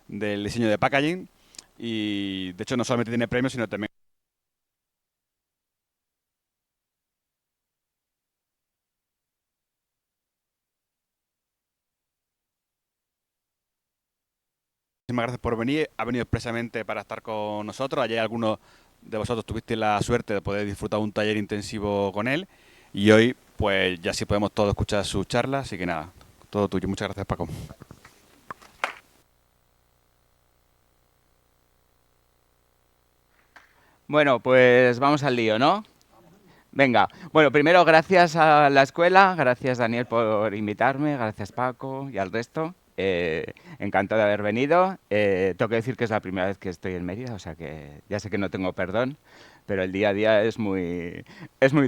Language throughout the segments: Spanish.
del diseño de packaging y de hecho no solamente tiene premios, sino también muchísimas gracias por venir. Ha venido expresamente para estar con nosotros. Ayer algunos de vosotros tuvisteis la suerte de poder disfrutar un taller intensivo con él y hoy pues ya sí podemos todos escuchar su charla, así que nada, todo tuyo. Muchas gracias, Paco. Bueno, pues vamos al lío, ¿no? Venga, bueno, primero gracias a la escuela, gracias Daniel por invitarme, gracias Paco y al resto. Encantado de haber venido. Tengo que decir que es la primera vez que estoy en Mérida, o sea que ya sé que no tengo perdón, pero el día a día es muy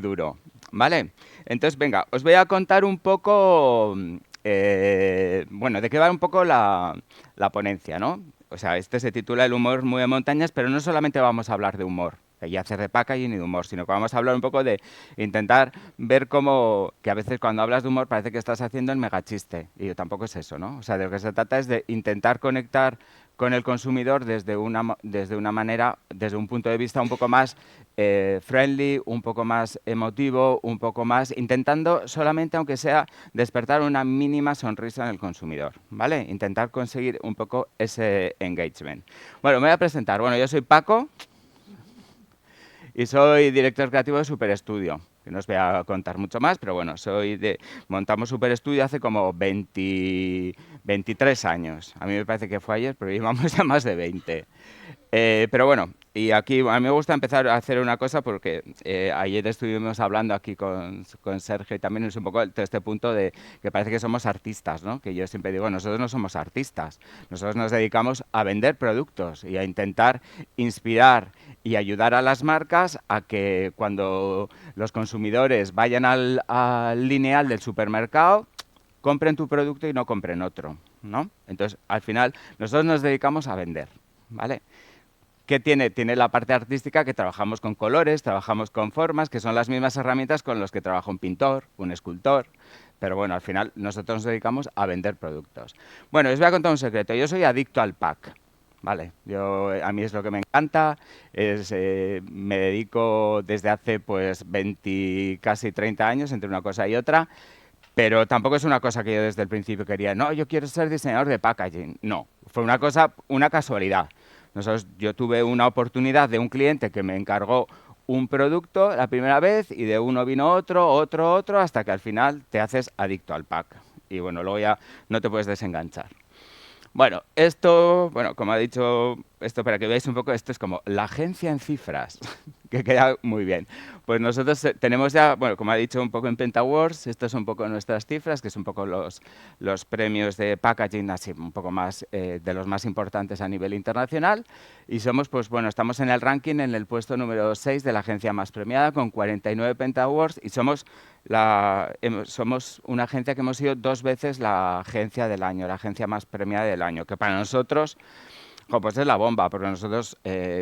duro, ¿vale? Entonces, venga, os voy a contar un poco, bueno, de qué va un poco la ponencia, ¿no? O sea, este se titula El humor muy de montañas, pero no solamente vamos a hablar de humor y hacer de packaging y de humor, sino que vamos a hablar un poco de intentar ver cómo, que a veces cuando hablas de humor parece que estás haciendo el megachiste, y tampoco es eso, ¿no? O sea, de lo que se trata es de intentar conectar con el consumidor desde una manera, desde un punto de vista un poco más friendly, un poco más emotivo, un poco más, intentando solamente, aunque sea, despertar una mínima sonrisa en el consumidor, ¿vale? Intentar conseguir un poco ese engagement. Bueno, me voy a presentar. Bueno, yo soy Paco, y soy director creativo de Super Studio, que no os voy a contar mucho más, pero bueno, montamos Super Studio hace como 23 años. A mí me parece que fue ayer, pero llevamos ya más de 20. Pero bueno, y aquí a mí me gusta empezar a hacer una cosa porque ayer estuvimos hablando aquí con Sergio y también es un poco todo este punto de que parece que somos artistas, ¿no? Que yo siempre digo, nosotros no somos artistas, nosotros nos dedicamos a vender productos y a intentar inspirar y ayudar a las marcas a que cuando los consumidores vayan al lineal del supermercado, compren tu producto y no compren otro, ¿no? Entonces, al final, nosotros nos dedicamos a vender, ¿vale? ¿Qué tiene? Tiene la parte artística que trabajamos con colores, trabajamos con formas, que son las mismas herramientas con las que trabaja un pintor, un escultor. Pero bueno, al final nosotros nos dedicamos a vender productos. Bueno, os voy a contar un secreto. Yo soy adicto al pack. Vale, a mí es lo que me encanta, me dedico desde hace pues 20, casi 30 años entre una cosa y otra, pero tampoco es una cosa que yo desde el principio quería, no, yo quiero ser diseñador de packaging. No, fue una cosa, una casualidad. Yo tuve una oportunidad de un cliente que me encargó un producto la primera vez y de uno vino otro, hasta que al final te haces adicto al pack. Y bueno, luego ya no te puedes desenganchar. Bueno, bueno, como ha dicho, esto para que veáis un poco, esto es como la agencia en cifras, que queda muy bien. Pues nosotros tenemos ya, bueno, como ha dicho un poco en Pentawards, estos son un poco nuestras cifras, que son un poco los premios de packaging, así un poco más de los más importantes a nivel internacional. Y somos, pues bueno, estamos en el ranking en el puesto número 6 de la agencia más premiada con 49 Pentawards y somos una agencia que hemos sido 2 veces la agencia del año, la agencia más premiada del año, que para nosotros pues es la bomba, porque nosotros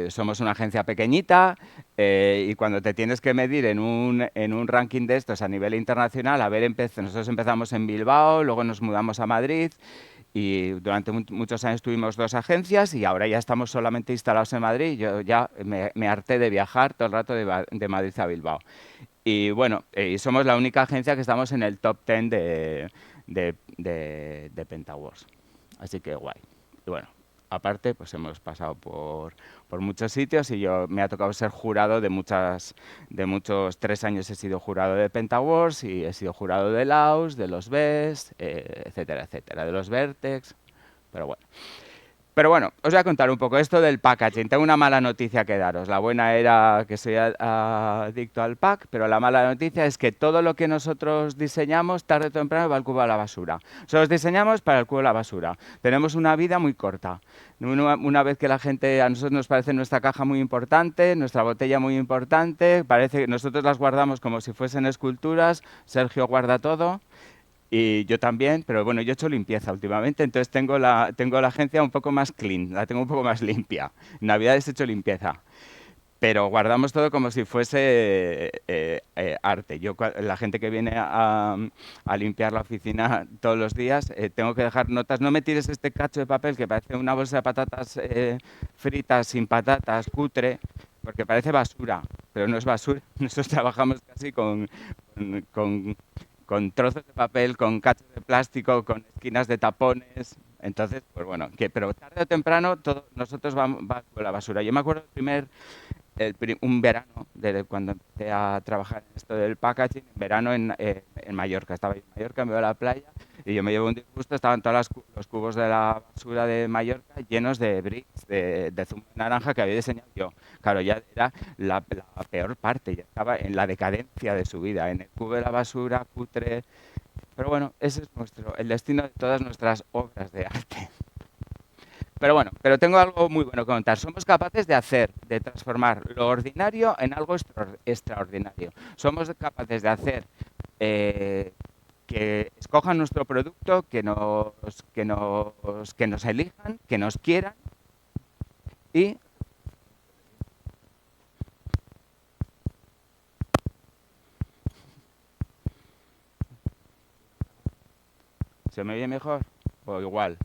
somos una agencia pequeñita y cuando te tienes que medir en un ranking de estos a nivel internacional, nosotros empezamos en Bilbao, luego nos mudamos a Madrid y durante muchos años tuvimos 2 agencias y ahora ya estamos solamente instalados en Madrid. Yo ya me harté de viajar todo el rato de Madrid a Bilbao. Y bueno, y somos la única agencia que estamos en el top 10 de Pentawars. Así que guay. Y bueno, aparte, pues hemos pasado por muchos sitios y yo me ha tocado ser jurado de muchos, 3 años he sido jurado de Pentawars y he sido jurado de Laos, de los BES, etcétera, etcétera, de los Vertex. Pero bueno. Pero bueno, os voy a contar un poco esto del packaging. Tengo una mala noticia que daros. La buena era que soy adicto al pack, pero la mala noticia es que todo lo que nosotros diseñamos, tarde o temprano, va al cubo de la basura. Nosotros diseñamos para el cubo de la basura. Tenemos una vida muy corta. Una vez que la gente, a nosotros nos parece nuestra caja muy importante, nuestra botella muy importante, parece que nosotros las guardamos como si fuesen esculturas, Sergio guarda todo. Y yo también, pero bueno, yo he hecho limpieza últimamente, entonces tengo la agencia un poco más clean, la tengo un poco más limpia. En Navidades he hecho limpieza. pero guardamos todo como si fuese arte. La gente que viene a limpiar la oficina todos los días, tengo que dejar notas. No me tires este cacho de papel que parece una bolsa de patatas fritas sin patatas, cutre, porque parece basura, pero no es basura. Nosotros trabajamos casi con, con- con trozos de papel, con cachos de plástico, con esquinas de tapones. Entonces, pues bueno, pero tarde o temprano nosotros vamos con la basura. Yo me acuerdo un verano, desde cuando empecé a trabajar en esto del packaging, en verano en Mallorca. Estaba yo en Mallorca, me iba a la playa y yo me llevo un disgusto, estaban todos los cubos de la basura de Mallorca llenos de bricks, de zumo de naranja que había diseñado yo. Claro, ya era la peor parte, ya estaba en la decadencia de su vida, en el cubo de la basura, cutre. Pero bueno, ese es el destino de todas nuestras obras de arte. Pero bueno, pero tengo algo muy bueno que contar. Somos capaces de transformar lo ordinario en algo extraordinario. Somos capaces de hacer que escojan nuestro producto, que nos elijan, que nos quieran y... ¿Se me oye mejor? O igual.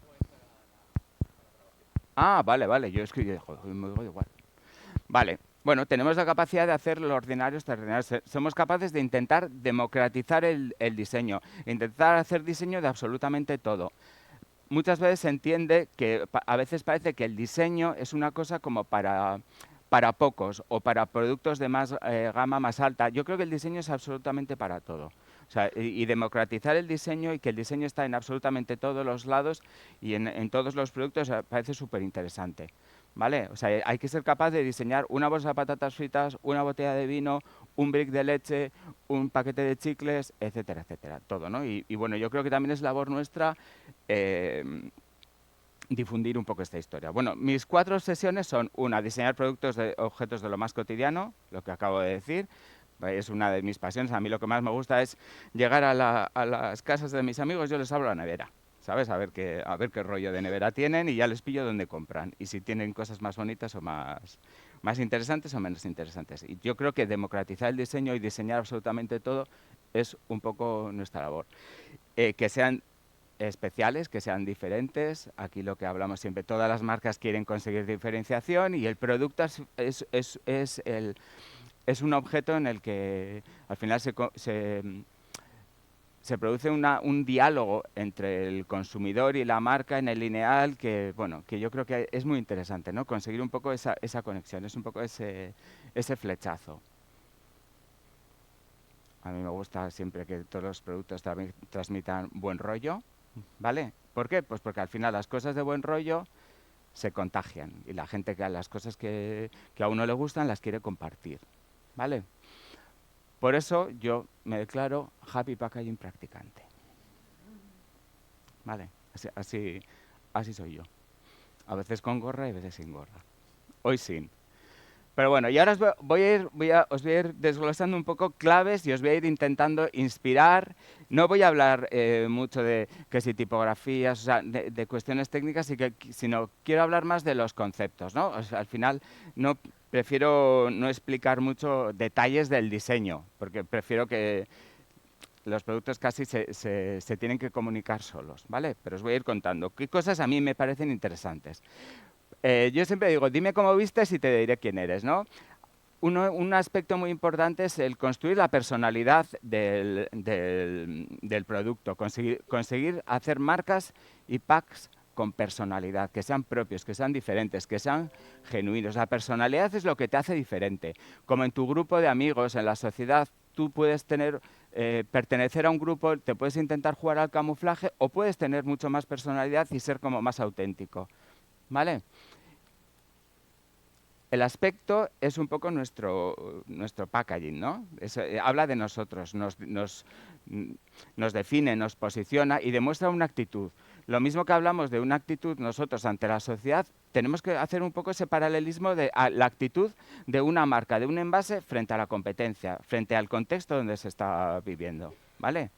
Ah, vale, vale. Yo es que joder, me oigo igual. Vale, bueno, tenemos la capacidad de hacer lo ordinario extraordinario. Somos capaces de intentar democratizar el diseño, intentar hacer diseño de absolutamente todo. Muchas veces se entiende que a veces parece que el diseño es una cosa como para pocos o para productos de más gama más alta. Yo creo que el diseño es absolutamente para todo. O sea, y democratizar el diseño y que el diseño está en absolutamente todos los lados y en todos los productos parece súper interesante. ¿Vale? O sea, hay que ser capaz de diseñar una bolsa de patatas fritas, una botella de vino, un brick de leche, un paquete de chicles, etcétera, etcétera. Todo, ¿no? Y bueno, yo creo que también es labor nuestra eh, difundir un poco esta historia. Bueno, mis 4 sesiones son: una, diseñar productos de objetos de lo más cotidiano, lo que acabo de decir, es una de mis pasiones. A mí lo que más me gusta es llegar a las casas de mis amigos, yo les abro la nevera, ¿sabes? A ver qué rollo de nevera tienen y ya les pillo dónde compran. Y si tienen cosas más bonitas o más interesantes o menos interesantes. Y yo creo que democratizar el diseño y diseñar absolutamente todo es un poco nuestra labor. Que sean especiales, que sean diferentes. Aquí lo que hablamos siempre, todas las marcas quieren conseguir diferenciación y el producto es un objeto en el que al final se produce un diálogo entre el consumidor y la marca en el lineal que, bueno, que yo creo que es muy interesante, ¿no? Conseguir un poco esa conexión, es un poco ese flechazo. A mí me gusta siempre que todos los productos transmitan buen rollo, ¿vale? ¿Por qué? Pues porque al final las cosas de buen rollo se contagian y la gente que las cosas que a uno le gustan las quiere compartir, ¿vale? Por eso yo me declaro Happy Packaging practicante, ¿vale? Así soy yo. A veces con gorra y a veces sin gorra. Hoy sin. Pero bueno, y ahora os voy a ir desglosando un poco claves y os voy a ir intentando inspirar. No voy a hablar mucho de que si tipografías, o sea, de cuestiones técnicas, sino quiero hablar más de los conceptos, ¿no? O sea, al final no prefiero no explicar mucho detalles del diseño, porque prefiero que los productos casi se tienen que comunicar solos, ¿vale? Pero os voy a ir contando qué cosas a mí me parecen interesantes. Yo siempre digo, dime cómo vistes y te diré quién eres, ¿no? Un aspecto muy importante es el construir la personalidad del producto, conseguir hacer marcas y packs con personalidad, que sean propios, que sean diferentes, que sean genuinos. La personalidad es lo que te hace diferente. Como en tu grupo de amigos, en la sociedad, tú puedes pertenecer a un grupo, te puedes intentar jugar al camuflaje o puedes tener mucho más personalidad y ser como más auténtico, ¿vale? El aspecto es un poco nuestro packaging, ¿no? Habla de nosotros, nos define, nos posiciona y demuestra una actitud. Lo mismo que hablamos de una actitud nosotros ante la sociedad, tenemos que hacer un poco ese paralelismo de la actitud de una marca, de un envase frente a la competencia, frente al contexto donde se está viviendo, ¿vale?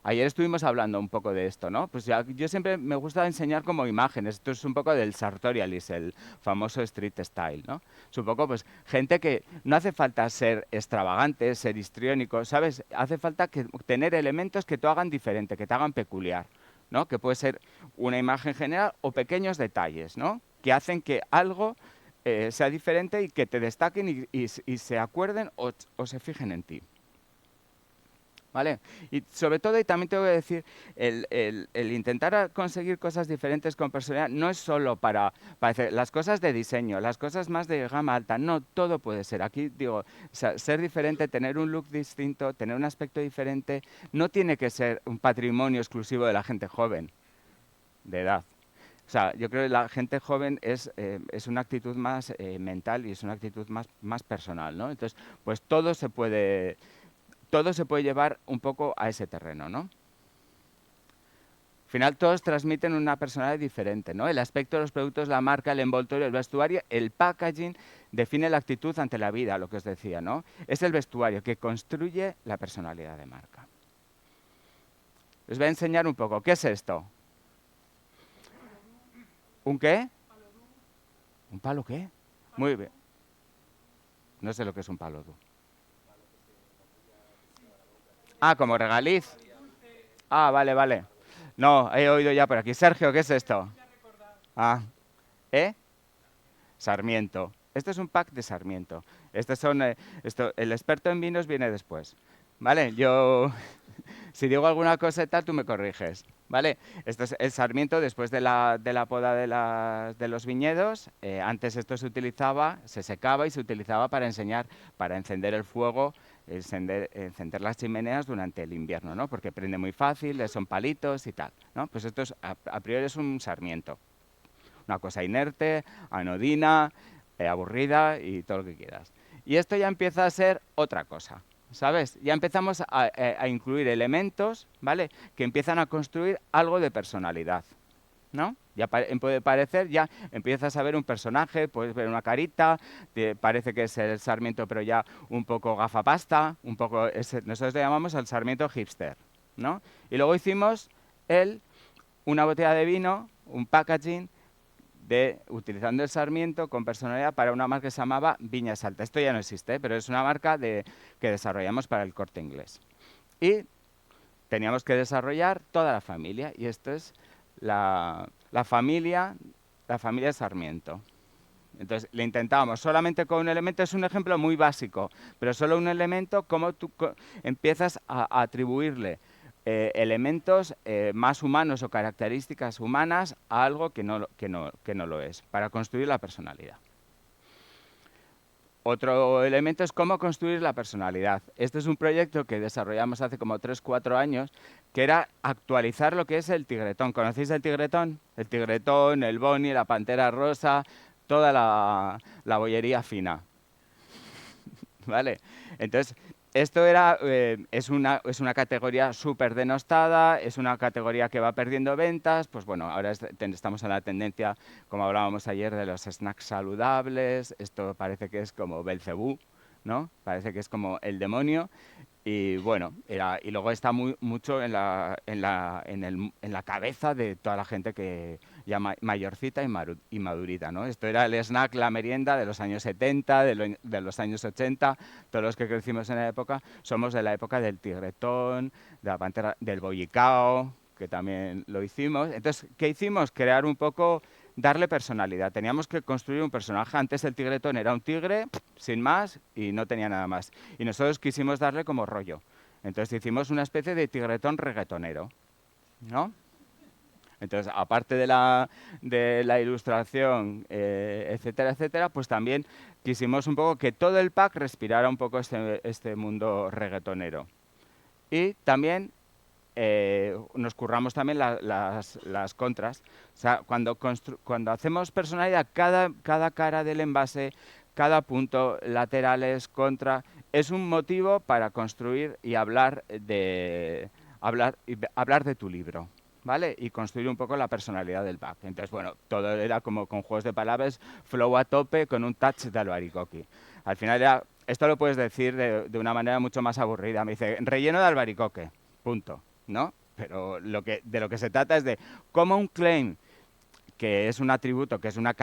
ayer estuvimos hablando un poco de esto, ¿no? Pues yo siempre me gusta enseñar como imágenes. Esto es un poco del sartorialis, el famoso street style, ¿no? Es un poco, pues, gente que no hace falta ser extravagante, ser histriónico, ¿sabes? Hace falta tener elementos que te hagan diferente, que te hagan peculiar, ¿no? Que puede ser una imagen general o pequeños detalles, ¿no? Que hacen que algo sea diferente y que te destaquen y se acuerden o se fijen en ti. ¿Vale? Y sobre todo, y también tengo que decir, el intentar conseguir cosas diferentes con personalidad no es solo para hacer las cosas de diseño, las cosas más de gama alta, no, todo puede ser. Aquí digo, o sea, ser diferente, tener un look distinto, tener un aspecto diferente, no tiene que ser un patrimonio exclusivo de la gente joven, de edad. O sea, yo creo que la gente joven es una actitud más mental y es una actitud más personal, ¿no? Entonces, pues todo se puede llevar un poco a ese terreno, ¿no? Al final todos transmiten una personalidad diferente, ¿no? El aspecto de los productos, la marca, el envoltorio, el vestuario, el packaging define la actitud ante la vida, lo que os decía, ¿no? Es el vestuario que construye la personalidad de marca. Os voy a enseñar un poco. ¿Qué es esto? ¿Un qué? ¿Un palo qué? Muy bien. No sé lo que es un palo. Ah, como regaliz. Ah, vale, vale. No, he oído ya por aquí. Sergio, ¿qué es esto? Ah, ¿eh? Sarmiento. Este es un pack de Sarmiento. El experto en vinos viene después. ¿Vale? Yo, si digo alguna cosa y tal, tú me corriges. ¿Vale? Esto es el Sarmiento después de la poda de los viñedos. Antes esto se utilizaba, se secaba y se utilizaba para encender el fuego, encender las chimeneas durante el invierno, ¿no? Porque prende muy fácil, son palitos y tal, ¿no? Pues esto a priori es un Sarmiento. Una cosa inerte, anodina, aburrida y todo lo que quieras. Y esto ya empieza a ser otra cosa, ¿sabes? Ya empezamos a incluir elementos, ¿vale? Que empiezan a construir algo de personalidad, ¿no? Ya puede parecer, ya empiezas a ver un personaje, puedes ver una carita, parece que es el Sarmiento, pero ya un poco gafapasta, nosotros le llamamos el Sarmiento hipster, ¿no? Y luego hicimos una botella de vino, un packaging utilizando el Sarmiento con personalidad para una marca que se llamaba Viñas Alta. Esto ya no existe, pero es una marca que desarrollamos para el Corte Inglés. Y teníamos que desarrollar toda la familia, y esto es la familia Sarmiento. Entonces, le intentábamos solamente con un elemento, es un ejemplo muy básico, pero solo un elemento, cómo tú empiezas a atribuirle elementos más humanos o características humanas a algo que no lo es, para construir la personalidad. Otro elemento es cómo construir la personalidad. Este es un proyecto que desarrollamos hace como 3-4 años, que era actualizar lo que es el tigretón. ¿Conocéis el tigretón? El tigretón, el boni, la pantera rosa, toda la bollería fina. ¿Vale? Entonces, esto es una categoría súper denostada, es una categoría que va perdiendo ventas, pues bueno, ahora estamos en la tendencia, como hablábamos ayer, de los snacks saludables, esto parece que es como Belcebú, ¿no? Parece que es como el demonio. Y bueno, y luego está mucho en la cabeza de toda la gente que ya mayorcita y madurita, ¿no? Esto era el snack, la merienda de los años 70, de los años 80. Todos los que crecimos en la época somos de la época del tigretón, de la pantera, del bollicao, que también lo hicimos. Entonces, ¿qué hicimos? Crear un poco, darle personalidad. Teníamos que construir un personaje. Antes el tigretón era un tigre, sin más, y no tenía nada más. Y nosotros quisimos darle como rollo. Entonces hicimos una especie de tigretón reggaetonero, ¿no? Entonces, aparte de la ilustración, etcétera, etcétera, pues también quisimos un poco que todo el pack respirara un poco este mundo reggaetonero. Y también nos curramos también las contras. O sea, cuando hacemos personalidad, cada cara del envase, cada punto, laterales, contra, es un motivo para construir y hablar de tu libro, ¿vale? Y construir un poco la personalidad del pack. Entonces, bueno, todo era como con juegos de palabras, flow a tope, con un touch de albaricoque. Al final esto lo puedes decir de una manera mucho más aburrida. Me dice, relleno de albaricoque, punto. ¿no? Pero de lo que se trata es de cómo un claim que es un atributo, que es una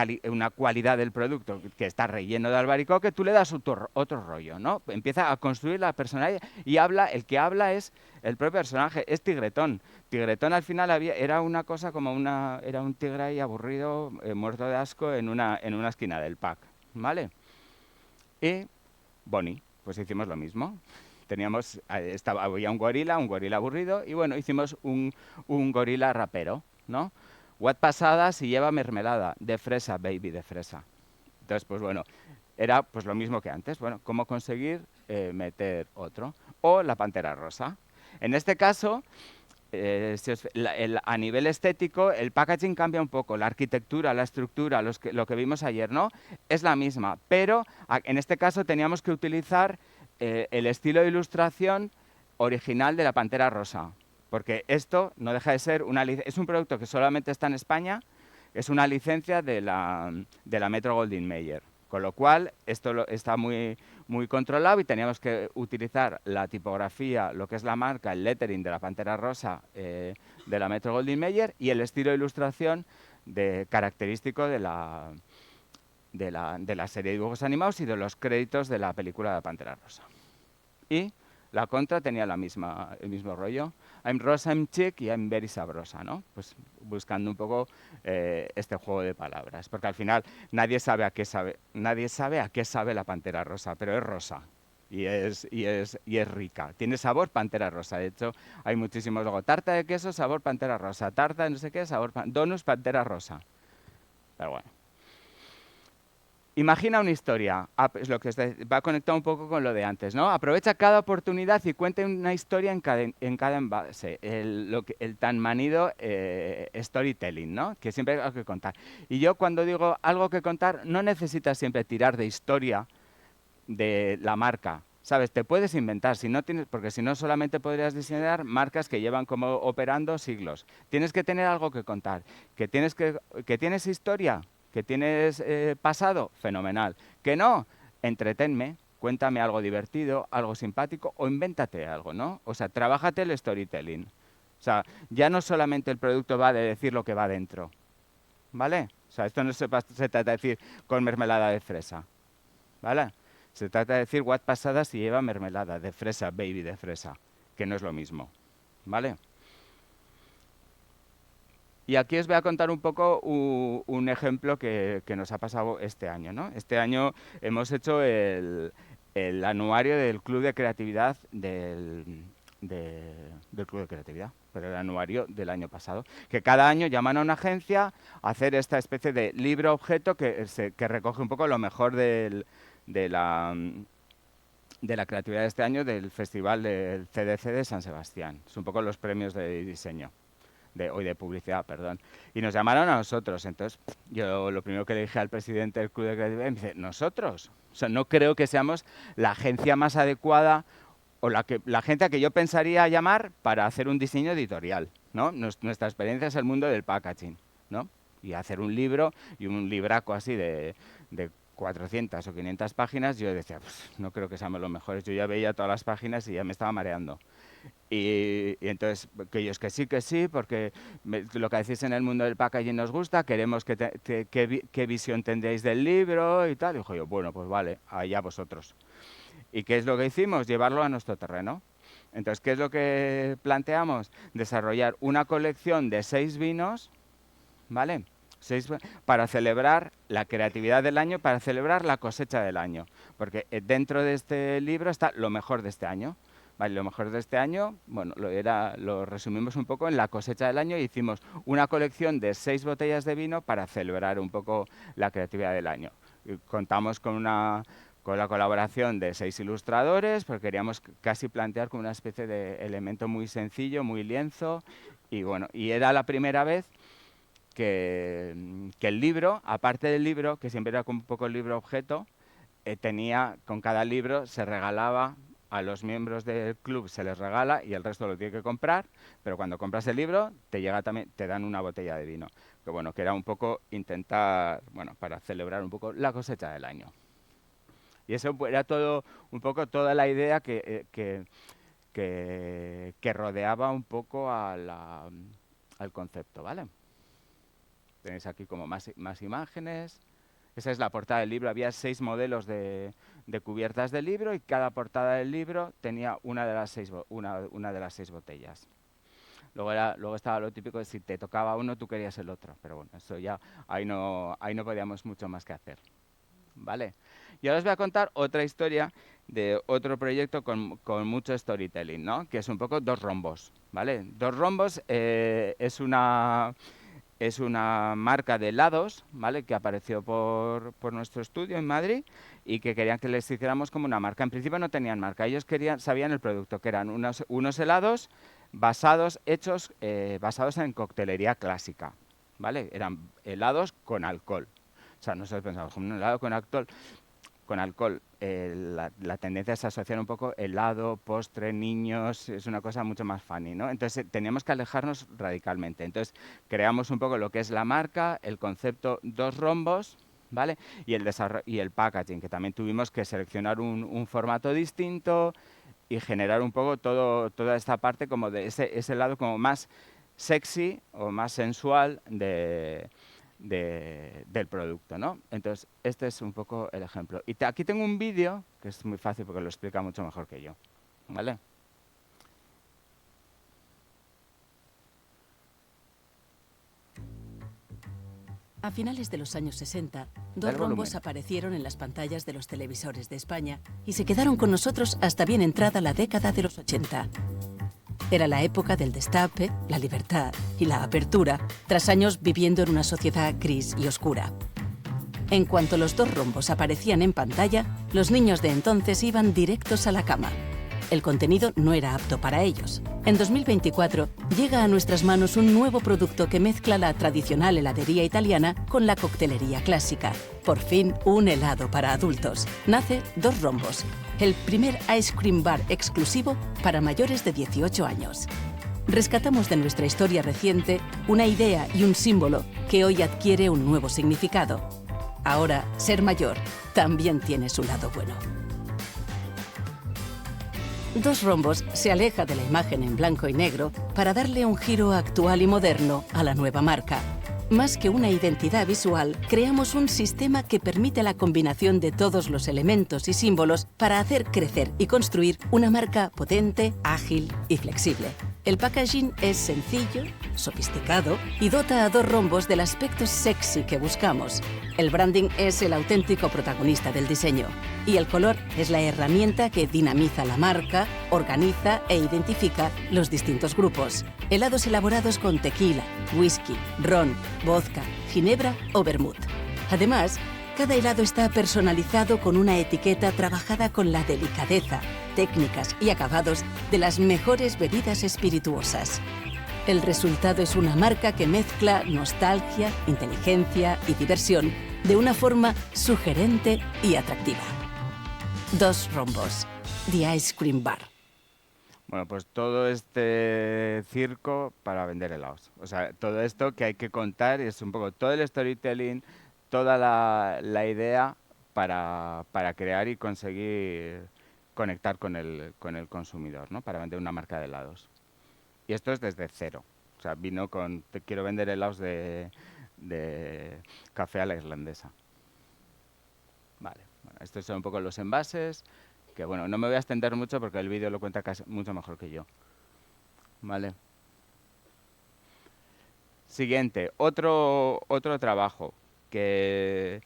cualidad del producto que está relleno de albaricoque, tú le das otro rollo, ¿no? Empieza a construir la personalidad y el que habla es el propio personaje, es Tigretón. Tigretón al final era una cosa como era un tigre ahí aburrido, muerto de asco en una esquina del pack, ¿vale? Y Bonnie, pues hicimos lo mismo. Había un gorila aburrido, y bueno, hicimos un gorila rapero, ¿no? What pasada si lleva mermelada, de fresa, baby, de fresa. Entonces, pues bueno, era pues lo mismo que antes. Bueno, cómo conseguir meter otro. O la pantera rosa. En este caso, a nivel estético, el packaging cambia un poco. La arquitectura, la estructura, lo que vimos ayer, ¿no? Es la misma. Pero en este caso teníamos que utilizar el estilo de ilustración original de la pantera rosa. Porque esto no deja de ser es un producto que solamente está en España, es una licencia de la Metro Goldwyn Mayer. Con lo cual, está muy controlado y teníamos que utilizar la tipografía, lo que es la marca, el lettering de la pantera rosa de la Metro Goldwyn Mayer y el estilo de ilustración característico de la serie de dibujos animados y de los créditos de la película de la pantera rosa. Y la contra tenía el mismo rollo. I'm rosa, I'm chic y I'm very sabrosa, ¿no? Pues buscando un poco este juego de palabras. Porque al final nadie sabe a qué sabe la pantera rosa, pero es rosa. Y es rica. Tiene sabor pantera rosa. De hecho, hay muchísimos luego. Tarta de queso, sabor pantera rosa. Tarta de no sé qué, donuts, pantera rosa. Pero bueno. Imagina una historia, es lo que va conectado un poco con lo de antes, ¿no? Aprovecha cada oportunidad y cuente una historia en cada envase, el tan manido storytelling, ¿no? Que siempre hay algo que contar. Y yo cuando digo algo que contar, no necesitas siempre tirar de historia de la marca, ¿sabes? Te puedes inventar, porque si no solamente podrías diseñar marcas que llevan como operando siglos. Tienes que tener algo que contar, que tienes historia, que tienes pasado, fenomenal. Que no, entretenme, cuéntame algo divertido, algo simpático o invéntate algo, ¿no? O sea, trabájate el storytelling. O sea, ya no solamente el producto va de decir lo que va dentro, ¿vale? O sea, esto no se trata de decir con mermelada de fresa, ¿vale? Se trata de decir what pasada si lleva mermelada de fresa, baby de fresa, que no es lo mismo, ¿vale? Y aquí os voy a contar un poco un ejemplo que nos ha pasado este año, ¿no? Este año hemos hecho el anuario del Club de Creatividad del Club de Creatividad, pero el anuario del año pasado, que cada año llaman a una agencia a hacer esta especie de libro objeto que recoge un poco lo mejor de la, de la creatividad de este año del Festival del CDC de San Sebastián. Es un poco los premios de diseño. Hoy de publicidad, perdón. Y nos llamaron a nosotros. Entonces, yo lo primero que le dije al presidente del Club de Creatividad, me dice, ¿nosotros? O sea, no creo que seamos la agencia más adecuada o la agencia que yo pensaría llamar para hacer un diseño editorial, ¿no? Nuestra experiencia es el mundo del packaging, ¿no? Y hacer un libro y un libraco así de 400 o 500 páginas, yo decía, pues, no creo que seamos los mejores. Yo ya veía todas las páginas y ya me estaba mareando. Y entonces, que ellos que sí, porque lo que decís en el mundo del packaging nos gusta, queremos qué visión tendréis del libro y tal. Y dijo yo, bueno, pues vale, allá vosotros. ¿Y qué es lo que hicimos? Llevarlo a nuestro terreno. Entonces, ¿qué es lo que planteamos? Desarrollar una colección de 6 vinos, ¿vale? Para celebrar la creatividad del año, para celebrar la cosecha del año. Porque dentro de este libro está lo mejor de este año. Vale, lo mejor de este año, bueno, lo resumimos un poco en la cosecha del año y hicimos una colección de 6 botellas de vino para celebrar un poco la creatividad del año. Y contamos con la colaboración de 6 ilustradores, porque queríamos casi plantear como una especie de elemento muy sencillo, muy lienzo, y bueno, y era la primera vez que el libro, aparte del libro, que siempre era como un poco el libro objeto, con cada libro se regalaba a los miembros del club, se les regala y el resto lo tiene que comprar, pero cuando compras el libro te llega también, te dan una botella de vino, que bueno, que era un poco intentar, bueno, para celebrar un poco la cosecha del año. Y eso era todo, un poco toda la idea que rodeaba un poco al concepto, ¿vale? Tenéis aquí como más imágenes. Esa es la portada del libro. Había 6 modelos de cubiertas del libro y cada portada del libro tenía una de las 6 botellas. Luego estaba lo típico de si te tocaba uno, tú querías el otro. Pero bueno, eso ya, ahí no podíamos mucho más que hacer. ¿Vale? Y ahora os voy a contar otra historia de otro proyecto con mucho storytelling, ¿no? Que es un poco Dos Rombos, ¿vale? Dos Rombos es una marca de helados, ¿vale? Que apareció por nuestro estudio en Madrid y que querían que les hiciéramos como una marca. En principio no tenían marca, ellos sabían el producto, que eran unos helados basados en coctelería clásica, ¿vale? Eran helados con alcohol. O sea, nosotros pensamos, un helado con alcohol, la tendencia es asociar un poco helado, postre, niños, es una cosa mucho más funny, ¿no? Entonces teníamos que alejarnos radicalmente. Entonces creamos un poco lo que es la marca, el concepto Dos Rombos, ¿vale? Y el packaging, que también tuvimos que seleccionar un formato distinto y generar un poco toda esta parte como de ese lado como más sexy o más sensual del producto, ¿no? Entonces, este es un poco el ejemplo. Y aquí tengo un vídeo que es muy fácil porque lo explica mucho mejor que yo, ¿vale? A finales de los años 60, Dos Dale Rombos volumen. aparecieron en las pantallas de los televisores de España y se quedaron con nosotros hasta bien entrada la década de los 80. Era la época del destape, la libertad y la apertura, tras años viviendo en una sociedad gris y oscura. En cuanto los Dos Rombos aparecían en pantalla, los niños de entonces iban directos a la cama. El contenido no era apto para ellos. En 2024 llega a nuestras manos un nuevo producto que mezcla la tradicional heladería italiana con la coctelería clásica. Por fin, un helado para adultos. Nace Dos Rombos, el primer ice cream bar exclusivo para mayores de 18 años. Rescatamos de nuestra historia reciente una idea y un símbolo que hoy adquiere un nuevo significado. Ahora, ser mayor también tiene su lado bueno. Dos Rombos se aleja de la imagen en blanco y negro para darle un giro actual y moderno a la nueva marca. Más que una identidad visual, creamos un sistema que permite la combinación de todos los elementos y símbolos para hacer crecer y construir una marca potente, ágil y flexible. El packaging es sencillo, sofisticado y dota a Dos Rombos del aspecto sexy que buscamos. El branding es el auténtico protagonista del diseño y el color es la herramienta que dinamiza la marca, organiza e identifica los distintos grupos. Helados elaborados con tequila, whisky, ron, vodka, ginebra o vermut. Además, cada helado está personalizado con una etiqueta trabajada con la delicadeza, técnicas y acabados de las mejores bebidas espirituosas. El resultado es una marca que mezcla nostalgia, inteligencia y diversión de una forma sugerente y atractiva. Dos Rombos, The Ice Cream Bar. Bueno, pues todo este circo para vender helados. O sea, todo esto que hay que contar es un poco todo el storytelling, toda la idea para crear y conseguir conectar con el consumidor, ¿no? Para vender una marca de helados. Y esto es desde cero. O sea, vino te quiero vender helados de café a la irlandesa. Vale, bueno, estos son un poco los envases, que bueno, no me voy a extender mucho porque el vídeo lo cuenta mucho mejor que yo. Vale. Siguiente, otro trabajo que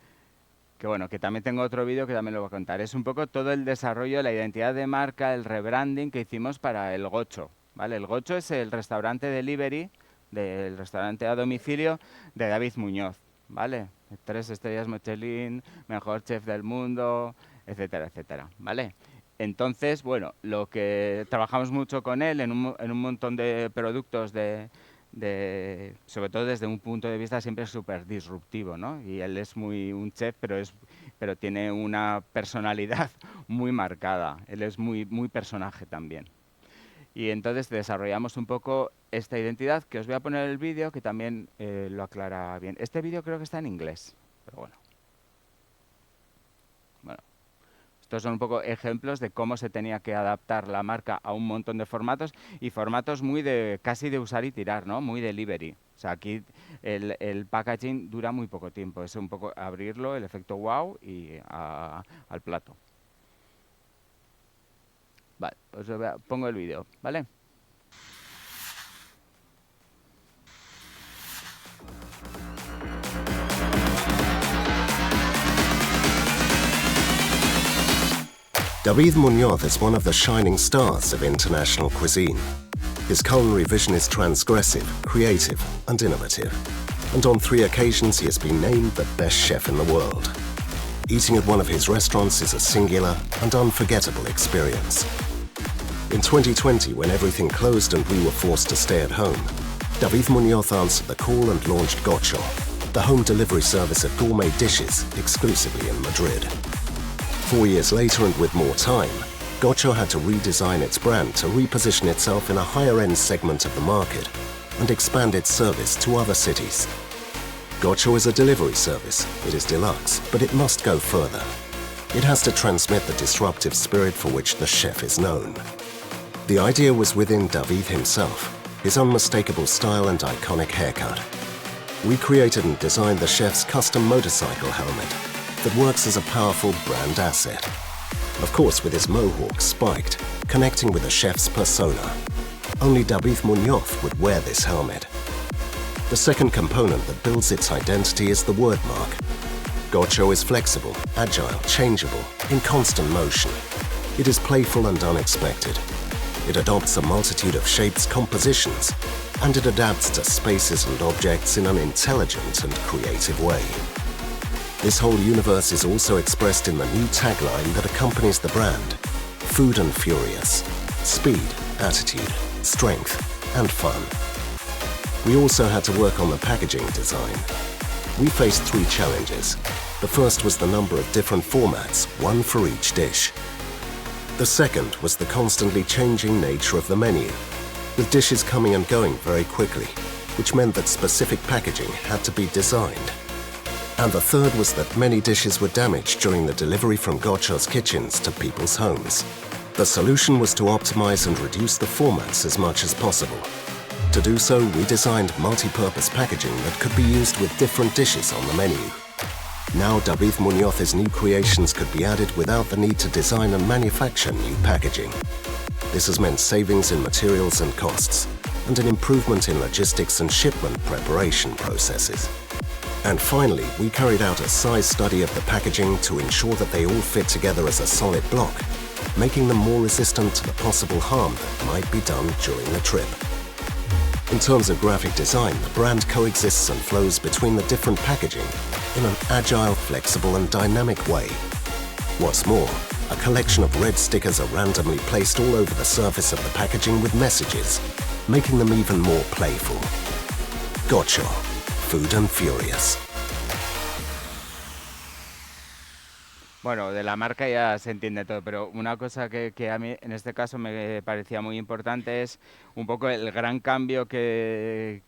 bueno, que también tengo otro vídeo que también lo voy a contar. Es un poco todo el desarrollo, la identidad de marca, el rebranding que hicimos para el Gocho, ¿vale? El Gocho es el restaurante delivery, del restaurante a domicilio de David Muñoz, ¿vale? 3 estrellas Michelin, mejor chef del mundo, etcétera, etcétera, ¿vale? Entonces, bueno, lo que trabajamos mucho con él en un montón de productos sobre todo desde un punto de vista siempre súper disruptivo, ¿no? Y él es muy un chef, pero tiene una personalidad muy marcada. Él es muy, muy personaje también. Y entonces desarrollamos un poco esta identidad, que os voy a poner el vídeo, que también lo aclara bien. Este vídeo creo que está en inglés, pero bueno. Bueno, Estos son un poco ejemplos de cómo se tenía que adaptar la marca a un montón de formatos y formatos muy de casi de usar y tirar, ¿no? Muy delivery. O sea, aquí el packaging dura muy poco tiempo. Es un poco abrirlo, el efecto wow y al plato. Vale, pues pongo el vídeo, ¿vale? David Muñoz is one of the shining stars of international cuisine. His culinary vision is transgressive, creative, and innovative. And on 3 occasions he has been named the best chef in the world. Eating at one of his restaurants is a singular and unforgettable experience. In 2020, when everything closed and we were forced to stay at home, David Muñoz answered the call and launched Gocho, the home delivery service of gourmet dishes exclusively in Madrid. 4 years later, and with more time, Gocho had to redesign its brand to reposition itself in a higher-end segment of the market and expand its service to other cities. Gocho is a delivery service. It is deluxe, but it must go further. It has to transmit the disruptive spirit for which the chef is known. The idea was within David himself, his unmistakable style and iconic haircut. We created and designed the chef's custom motorcycle helmet that works as a powerful brand asset. Of course, with his mohawk spiked, connecting with the chef's persona. Only David Muñoz would wear this helmet. The second component that builds its identity is the word mark. Gocho is flexible, agile, changeable, in constant motion. It is playful and unexpected. It adopts a multitude of shapes, compositions, and it adapts to spaces and objects in an intelligent and creative way. This whole universe is also expressed in the new tagline that accompanies the brand: Food and Furious. Speed, attitude, strength, and fun. We also had to work on the packaging design. We faced 3 challenges. The first was the number of different formats, 1 for each dish. The second was the constantly changing nature of the menu, with dishes coming and going very quickly, which meant that specific packaging had to be designed. And the third was that many dishes were damaged during the delivery from Gocho's kitchens to people's homes. The solution was to optimize and reduce the formats as much as possible. To do so, we designed multi-purpose packaging that could be used with different dishes on the menu. Now David Muñoz's new creations could be added without the need to design and manufacture new packaging. This has meant savings in materials and costs, and an improvement in logistics and shipment preparation processes. And finally, we carried out a size study of the packaging to ensure that they all fit together as a solid block, making them more resistant to the possible harm that might be done during the trip. In terms of graphic design, the brand coexists and flows between the different packaging in an agile, flexible and dynamic way. What's more, a collection of red stickers are randomly placed all over the surface of the packaging with messages, making them even more playful. Gocho, Food and Furious. Bueno, de la marca ya se entiende todo, pero una cosa que a mí en este caso me parecía muy importante es un poco el gran cambio que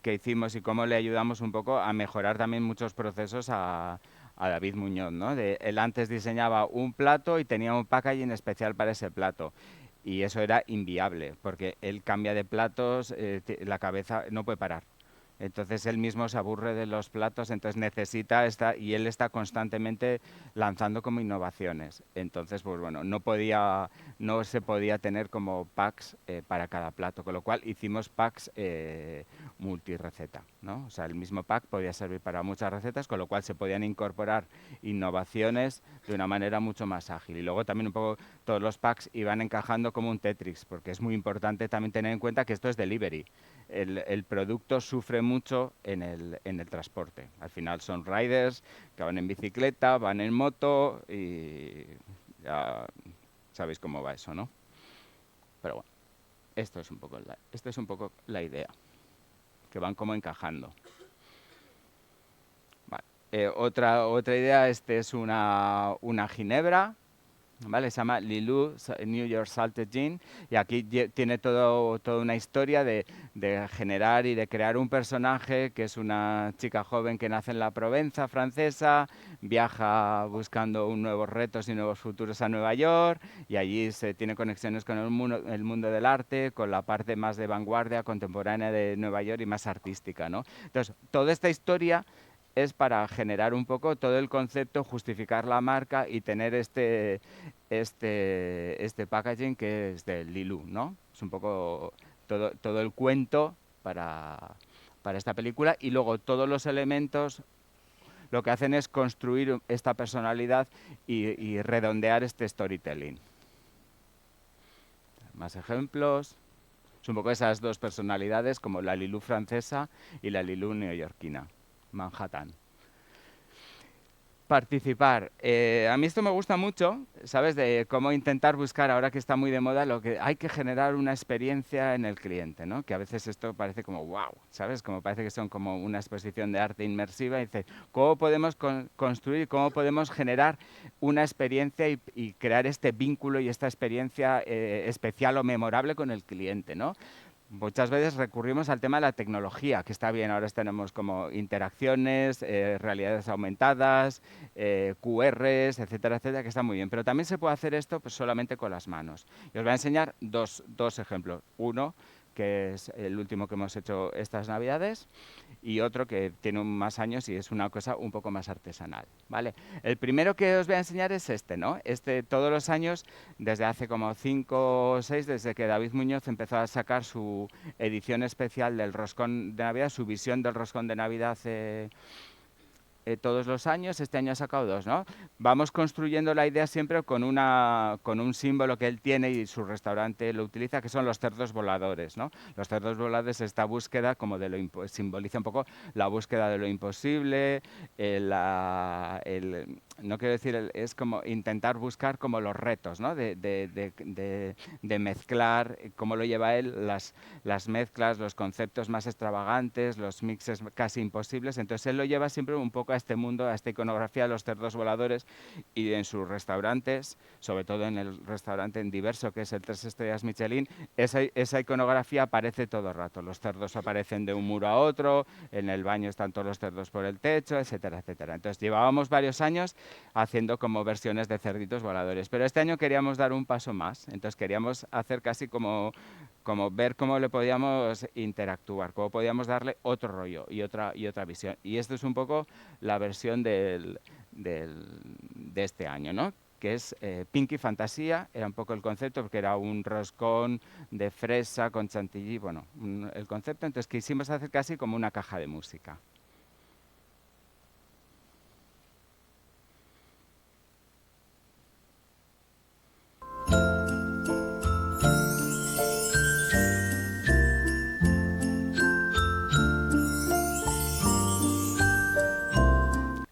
hicimos y cómo le ayudamos un poco a mejorar también muchos procesos a David Muñoz, ¿no? Él antes diseñaba un plato y tenía un packaging especial para ese plato. Y eso era inviable, porque él cambia de platos, la cabeza no puede parar. Entonces él mismo se aburre de los platos, entonces necesita y él está constantemente lanzando como innovaciones. Entonces, pues bueno, no se podía tener como packs para cada plato, con lo cual hicimos packs multireceta, ¿no? O sea, el mismo pack podía servir para muchas recetas, con lo cual se podían incorporar innovaciones de una manera mucho más ágil. Y luego también un poco todos los packs iban encajando como un Tetris, porque es muy importante también tener en cuenta que esto es delivery. El producto sufre mucho en el transporte. Al final son riders que van en bicicleta, van en moto y ya sabéis cómo va eso, ¿no? Pero bueno, esto es un poco la idea, que van como encajando. Vale. Otra idea, es una ginebra, ¿vale? Se llama Lilou New York Salted Gin, y aquí tiene toda una historia de generar y de crear un personaje que es una chica joven que nace en la Provenza francesa, viaja buscando nuevos retos y nuevos futuros a Nueva York, y allí se tiene conexiones con el mundo del arte, con la parte más de vanguardia contemporánea de Nueva York y más artística, ¿no? Entonces, toda esta historia es para generar un poco todo el concepto, justificar la marca y tener este packaging que es de Lilou, ¿no? Es un poco todo el cuento para esta película, y luego todos los elementos lo que hacen es construir esta personalidad y redondear este storytelling. Más ejemplos. Es un poco esas dos personalidades, como la Lilou francesa y la Lilou neoyorquina, Manhattan. Participar. A mí esto me gusta mucho, ¿sabes? De cómo intentar buscar, ahora que está muy de moda, lo que hay que generar una experiencia en el cliente, ¿no? Que a veces esto parece como wow, ¿sabes? Como parece que son como una exposición de arte inmersiva. Y dice, ¿cómo podemos construir, cómo podemos generar una experiencia y crear este vínculo y esta experiencia especial o memorable con el cliente, ¿no? Muchas veces recurrimos al tema de la tecnología, que está bien, ahora tenemos como interacciones, realidades aumentadas, QRs, etcétera, etcétera, que está muy bien. Pero también se puede hacer esto pues, solamente con las manos. Y os voy a enseñar dos ejemplos. Uno, que es el último que hemos hecho estas Navidades, y otro que tiene más años y es una cosa un poco más artesanal, ¿vale? El primero que os voy a enseñar es este, ¿no? Este todos los años, desde hace como 5 o 6, desde que David Muñoz empezó a sacar su edición especial del Roscón de Navidad, su visión del Roscón de Navidad todos los años. Este año ha sacado 2, ¿no? Vamos construyendo la idea siempre con un símbolo que él tiene y su restaurante lo utiliza, que son los cerdos voladores, ¿no? Los cerdos voladores, esta búsqueda como simboliza un poco la búsqueda de lo imposible, no quiero decir, es como intentar buscar como los retos, ¿no? De mezclar, cómo lo lleva él, las mezclas, los conceptos más extravagantes, los mixes casi imposibles. Entonces él lo lleva siempre un poco a este mundo, a esta iconografía de los cerdos voladores, y en sus restaurantes, sobre todo en el restaurante en Diverso, que es el 3 estrellas Michelin, esa iconografía aparece todo el rato. Los cerdos aparecen de un muro a otro, en el baño están todos los cerdos por el techo, etcétera, etcétera. Entonces llevábamos varios años haciendo como versiones de cerditos voladores, pero este año queríamos dar un paso más. Entonces queríamos hacer casi como ver cómo le podíamos interactuar, cómo podíamos darle otro rollo y otra visión. Y esto es un poco la versión de este año, ¿no? Que es Pinky Fantasía, era un poco el concepto, porque era un roscón de fresa con chantilly, bueno, el concepto. Entonces quisimos hacer casi como una caja de música.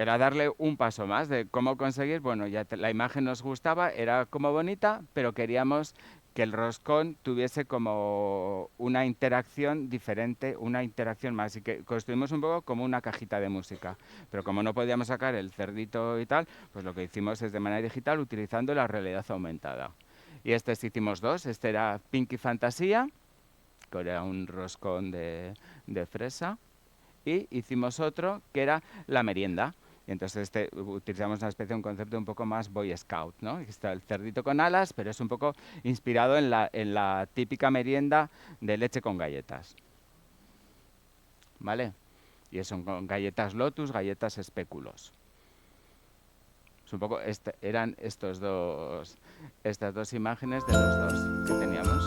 Era darle un paso más de cómo conseguir, bueno, ya la imagen nos gustaba, era como bonita, pero queríamos que el roscón tuviese como una interacción diferente, una interacción más, y que construimos un poco como una cajita de música. Pero como no podíamos sacar el cerdito y tal, pues lo que hicimos es de manera digital utilizando la realidad aumentada. Y hicimos 2, este era Pinky Fantasía, que era un roscón de fresa, y hicimos otro que era la merienda. Y entonces utilizamos una especie de un concepto un poco más Boy Scout, ¿no? Está el cerdito con alas, pero es un poco inspirado en la típica merienda de leche con galletas, ¿vale? Y son con galletas Lotus, galletas espéculos. Es un poco eran estas dos imágenes de los dos que teníamos.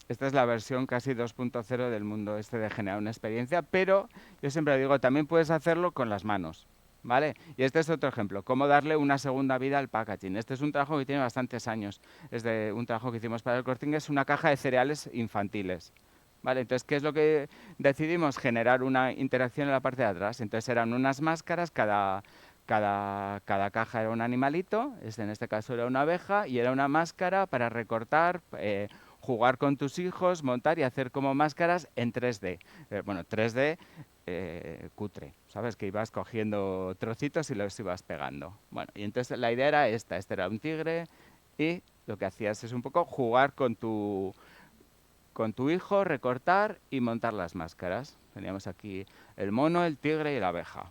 Esta es la versión casi 2.0 del mundo de generar una experiencia, pero yo siempre digo, también puedes hacerlo con las manos, ¿vale? Y este es otro ejemplo, cómo darle una segunda vida al packaging. Este es un trabajo que tiene bastantes años, es de un trabajo que hicimos para el Corte Inglés, una caja de cereales infantiles. Vale, entonces, ¿qué es lo que decidimos? Generar una interacción en la parte de atrás. Entonces eran unas máscaras, cada cada caja era un animalito, en este caso era una abeja, y era una máscara para recortar, jugar con tus hijos, montar y hacer como máscaras en 3D. Bueno, 3D cutre, ¿sabes? Que ibas cogiendo trocitos y los ibas pegando. Bueno, y entonces la idea era esta, este era un tigre y lo que hacías es un poco jugar con tu hijo, recortar y montar las máscaras. Teníamos aquí el mono, el tigre y la abeja.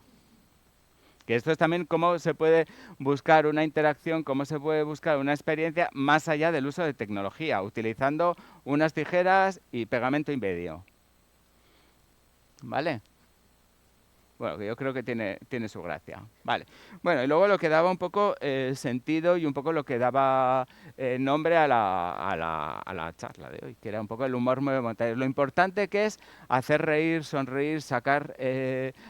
Que esto es también cómo se puede buscar una interacción, cómo se puede buscar una experiencia más allá del uso de tecnología, utilizando unas tijeras y pegamento impedio. ¿Vale? Bueno, que yo creo que tiene su gracia. Vale. Bueno, y luego lo que daba un poco sentido y un poco lo que daba nombre a la charla de hoy, que era un poco el humor monetario. Lo importante que es hacer reír, sonreír, sacar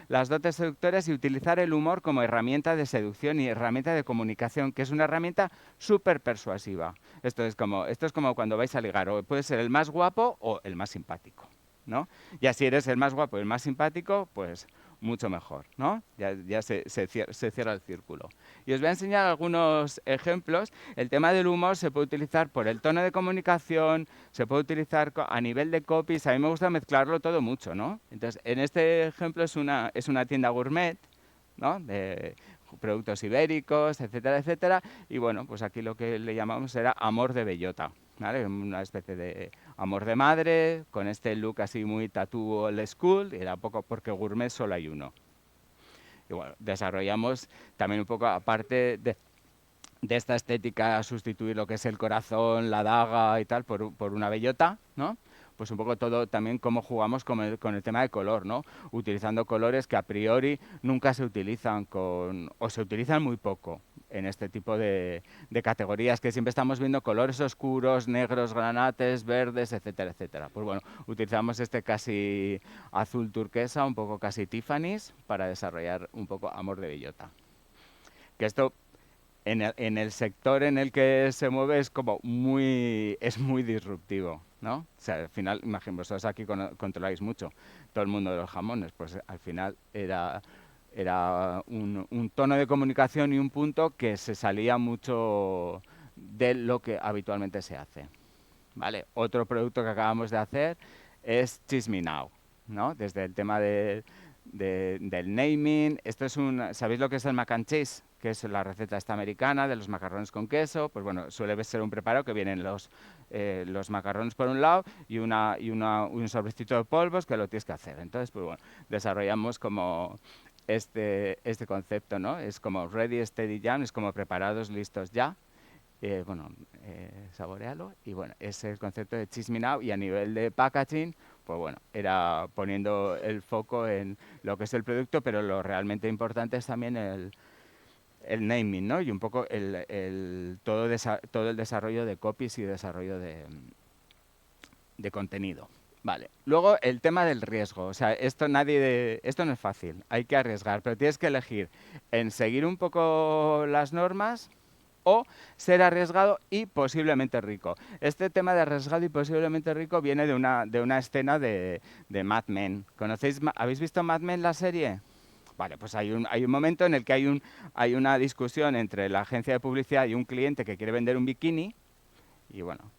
las dotes seductoras y utilizar el humor como herramienta de seducción y herramienta de comunicación, que es una herramienta súper persuasiva. Esto es como cuando vais a ligar, o puede ser el más guapo o el más simpático, ¿no? Ya si eres el más guapo y el más simpático, pues mucho mejor, ¿no? Ya se cierra el círculo. Y os voy a enseñar algunos ejemplos. El tema del humor se puede utilizar por el tono de comunicación, se puede utilizar a nivel de copies. A mí me gusta mezclarlo todo mucho, ¿no? Entonces, en este ejemplo es una tienda gourmet, ¿no? De productos ibéricos, etcétera, etcétera. Y bueno, pues aquí lo que le llamamos era amor de bellota, ¿vale? Una especie de amor de madre, con este look así muy tatú old school, y era un poco porque gourmet solo hay uno. Y bueno, desarrollamos también un poco, aparte de esta estética, sustituir lo que es el corazón, la daga y tal, por una bellota, ¿no? Pues un poco todo también cómo jugamos con el tema de color, ¿no? Utilizando colores que a priori nunca se utilizan o se utilizan muy poco en este tipo de categorías, que siempre estamos viendo colores oscuros, negros, granates, verdes, etcétera, etcétera. Pues bueno, utilizamos este casi azul turquesa, un poco casi Tiffany's, para desarrollar un poco amor de bellota. Que esto en el sector en el que se mueve es muy disruptivo, ¿no? O sea, al final, imagínate, vosotros aquí controláis mucho todo el mundo de los jamones, pues al final era un tono de comunicación y un punto que se salía mucho de lo que habitualmente se hace. ¿Vale? Otro producto que acabamos de hacer es Cheese Me Now, ¿no? Desde el tema del naming. Esto es ¿sabéis lo que es el mac and cheese? Que es la receta esta americana de los macarrones con queso. Pues bueno, suele ser un preparado que vienen los macarrones por un lado y un sobrecito de polvos que lo tienes que hacer. Entonces, pues bueno, desarrollamos como este concepto, ¿no? Es como ready, steady, jam, es como preparados, listos ya. Bueno, saborealo. Y bueno, ese es el concepto de Cheese Me Now. Y a nivel de packaging, pues bueno, era poniendo el foco en lo que es el producto, pero lo realmente importante es también el naming, ¿no? Y un poco todo el desarrollo de copies y desarrollo de contenido. Vale. Luego el tema del riesgo. O sea, esto no es fácil. Hay que arriesgar, pero tienes que elegir en seguir un poco las normas o ser arriesgado y posiblemente rico. Este tema de arriesgado y posiblemente rico viene de una escena de Mad Men. ¿Habéis visto Mad Men, la serie? Vale, pues hay un momento en el que hay una discusión entre la agencia de publicidad y un cliente que quiere vender un bikini y bueno,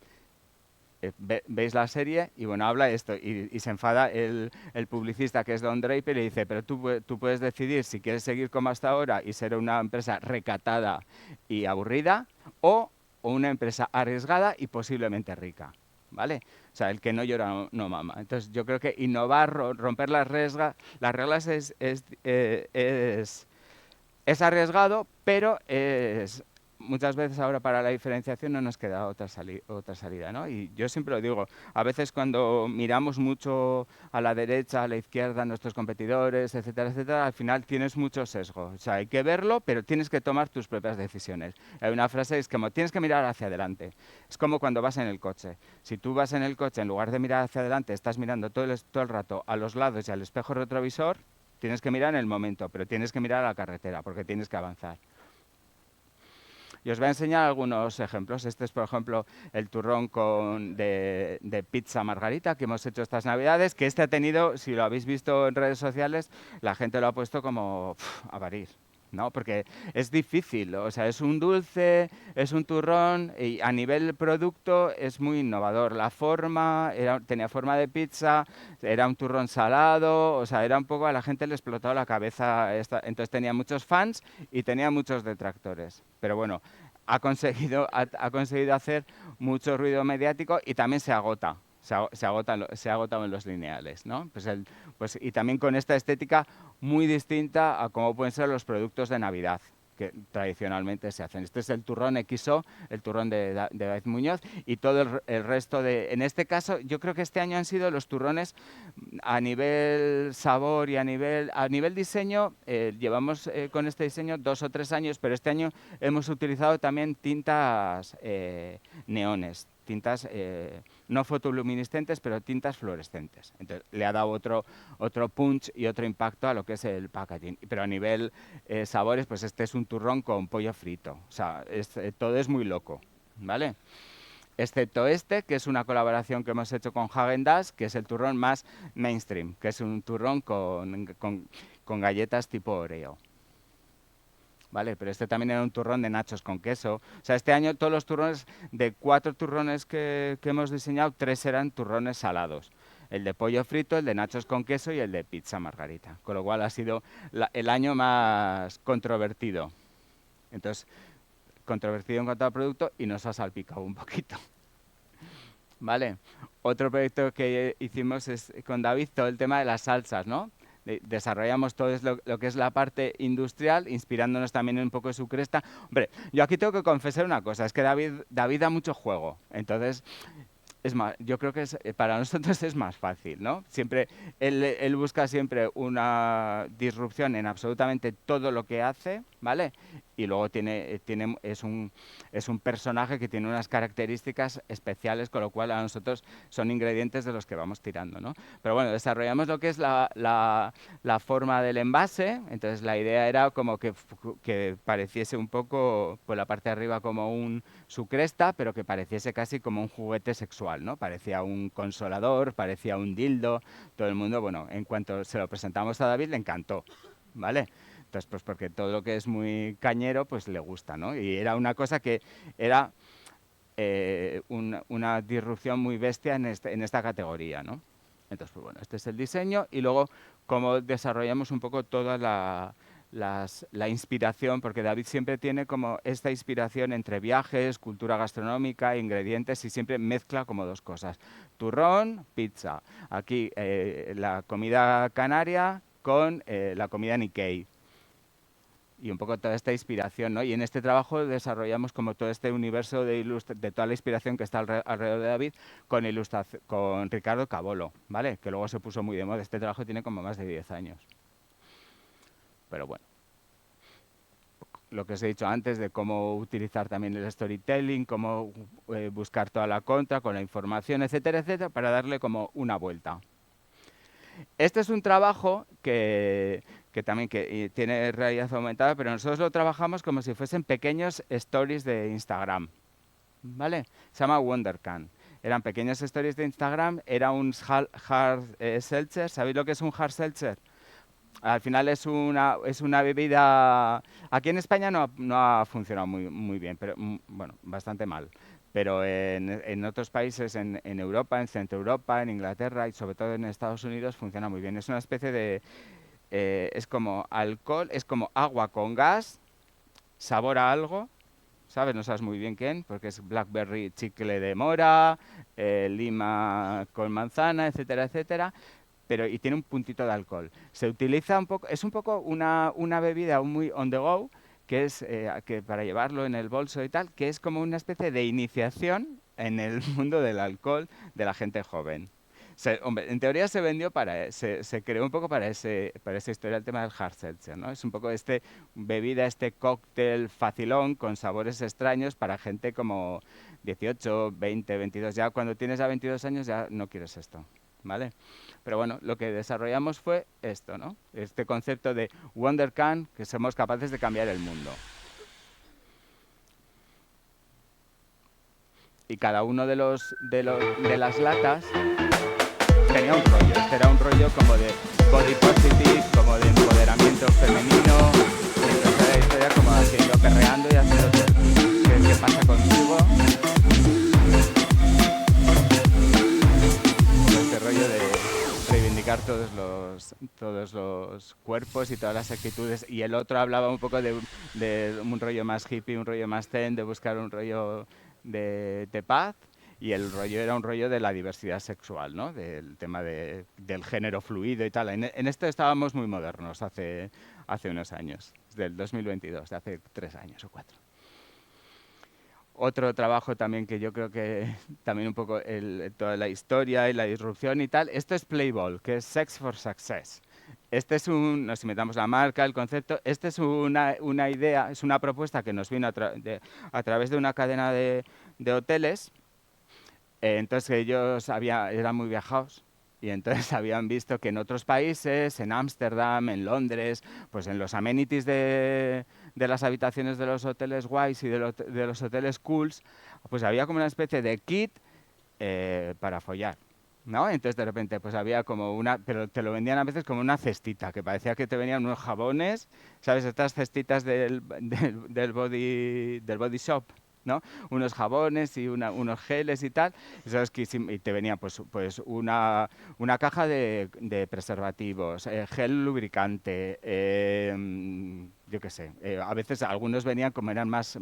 veis la serie y bueno, habla esto y se enfada el publicista, que es Don Draper, y le dice, pero tú puedes decidir si quieres seguir como hasta ahora y ser una empresa recatada y aburrida o una empresa arriesgada y posiblemente rica, ¿vale? O sea, el que no llora no mama. Entonces yo creo que innovar, romper las reglas es arriesgado, pero muchas veces ahora para la diferenciación no nos queda otra salida, ¿no? Y yo siempre lo digo, a veces cuando miramos mucho a la derecha, a la izquierda, a nuestros competidores, etcétera, etcétera, al final tienes mucho sesgo. O sea, hay que verlo, pero tienes que tomar tus propias decisiones. Hay una frase, es como, tienes que mirar hacia adelante. Es como cuando vas en el coche. Si tú vas en el coche, en lugar de mirar hacia adelante, estás mirando todo el rato a los lados y al espejo retrovisor, tienes que mirar en el momento, pero tienes que mirar a la carretera, porque tienes que avanzar. Y os voy a enseñar algunos ejemplos. Este es, por ejemplo, el turrón de pizza margarita que hemos hecho estas Navidades, que ha tenido, si lo habéis visto en redes sociales, la gente lo ha puesto como a parir, ¿no? Porque es difícil, o sea, es un dulce, es un turrón y a nivel producto es muy innovador. La forma, tenía forma de pizza, era un turrón salado, o sea, era un poco, a la gente le explotó la cabeza. Entonces tenía muchos fans y tenía muchos detractores. Pero bueno, ha conseguido hacer mucho ruido mediático y también se agota. Se ha agotado en los lineales, ¿no? Pues, y también con esta estética muy distinta a cómo pueden ser los productos de Navidad que tradicionalmente se hacen. Este es el turrón XO, el turrón de David Muñoz, y todo el resto de... En este caso, yo creo que este año han sido los turrones a nivel sabor y a nivel diseño. Llevamos con este diseño 2 o 3 años, pero este año hemos utilizado también tintas neones, tintas no fotoluminiscentes, pero tintas fluorescentes. Entonces, le ha dado otro punch y otro impacto a lo que es el packaging. Pero a nivel sabores, pues este es un turrón con pollo frito. O sea, todo es muy loco, ¿vale? Excepto este, que es una colaboración que hemos hecho con Häagen-Dazs, que es el turrón más mainstream, que es un turrón con galletas tipo Oreo. ¿Vale? Pero este también era un turrón de nachos con queso. O sea, este año todos los turrones, de 4 turrones que hemos diseñado, 3 eran turrones salados. El de pollo frito, el de nachos con queso y el de pizza margarita. Con lo cual ha sido el año más controvertido. Entonces, controvertido en cuanto al producto y nos ha salpicado un poquito. ¿Vale? Otro proyecto que hicimos es con David, todo el tema de las salsas, ¿no? Desarrollamos todo lo que es la parte industrial, inspirándonos también un poco de su cresta. Hombre, yo aquí tengo que confesar una cosa, es que David da mucho juego, entonces... Es más, yo creo que para nosotros es más fácil, ¿no? Siempre, él busca siempre una disrupción en absolutamente todo lo que hace, ¿vale? Y luego es un personaje que tiene unas características especiales, con lo cual a nosotros son ingredientes de los que vamos tirando, ¿no? Pero bueno, desarrollamos lo que es la forma del envase. Entonces la idea era como que pareciese un poco, por la parte de arriba como su cresta, pero que pareciese casi como un juguete sexual, ¿no? Parecía un consolador, parecía un dildo. Todo el mundo, bueno, en cuanto se lo presentamos a David, le encantó, ¿vale? Entonces, pues porque todo lo que es muy cañero, pues le gusta, ¿no? Y era una cosa que era una disrupción muy bestia en esta categoría, ¿no? Entonces, pues bueno, este es el diseño y luego cómo desarrollamos un poco toda la inspiración, porque David siempre tiene como esta inspiración entre viajes, cultura gastronómica, ingredientes, y siempre mezcla como dos cosas. Turrón, pizza. Aquí la comida canaria con la comida Nikkei. Y un poco toda esta inspiración, ¿no? Y en este trabajo desarrollamos como todo este universo de toda la inspiración que está alrededor de David con Ricardo Cavolo, ¿vale? Que luego se puso muy de moda. Este trabajo tiene como más de 10 años. Pero bueno, lo que os he dicho antes de cómo utilizar también el storytelling, cómo buscar toda la contra con la información, etcétera, etcétera, para darle como una vuelta. Este es un trabajo que también tiene realidad aumentada, pero nosotros lo trabajamos como si fuesen pequeños stories de Instagram, ¿vale? Se llama WonderCan. Eran pequeños stories de Instagram, era un hard seltzer. ¿Sabéis lo que es un hard seltzer? Al final es una bebida... Aquí en España no ha funcionado muy bien, pero bueno, bastante mal. Pero en otros países, en Europa, en Centro Europa, en Inglaterra y sobre todo en Estados Unidos funciona muy bien. Es una especie de... es como alcohol, es como agua con gas, sabor a algo, ¿sabes? No sabes muy bien qué, porque es blackberry, chicle de mora, lima con manzana, etcétera, etcétera. Y tiene un puntito de alcohol. Se utiliza un poco, es un poco una bebida muy on the go, que es que para llevarlo en el bolso y tal, que es como una especie de iniciación en el mundo del alcohol de la gente joven. Hombre, en teoría se vendió se creó un poco para esa historia el tema del hard seltzer, ¿no? Es un poco bebida, cóctel facilón con sabores extraños para gente como 18, 20, 22. Ya cuando tienes ya 22 años ya no quieres esto, ¿vale? Pero bueno, lo que desarrollamos fue esto, ¿no? Este concepto de WonderCan, que somos capaces de cambiar el mundo. Y cada uno de las latas tenía un rollo. Este era un rollo como de body positive, como de empoderamiento femenino. todos los cuerpos y todas las actitudes. Y el otro hablaba un poco de un rollo más hippie, un rollo más zen, de buscar un rollo de paz. Y el rollo era un rollo de la diversidad sexual, ¿no? Del tema del género fluido y tal. En esto estábamos muy modernos hace unos años, del 2022, de hace 3 años o 4. Otro trabajo también que yo creo que también un poco toda la historia y la disrupción y tal, esto es Playboy, que es Sex for Success. Este es nos inventamos la marca, el concepto, este es una idea, es una propuesta que nos vino a través de una cadena de hoteles. Entonces ellos eran muy viajados y entonces habían visto que en otros países, en Ámsterdam, en Londres, pues en los amenities de las habitaciones de los hoteles guays y de los hoteles cools, pues había como una especie de kit para follar, ¿no? Entonces de repente pues había como pero te lo vendían a veces como una cestita, que parecía que te venían unos jabones, ¿sabes? Estas cestitas del body shop, ¿no? Unos jabones y unos geles y tal, y te venía pues una caja de preservativos, gel lubricante, yo qué sé, a veces algunos venían como eran más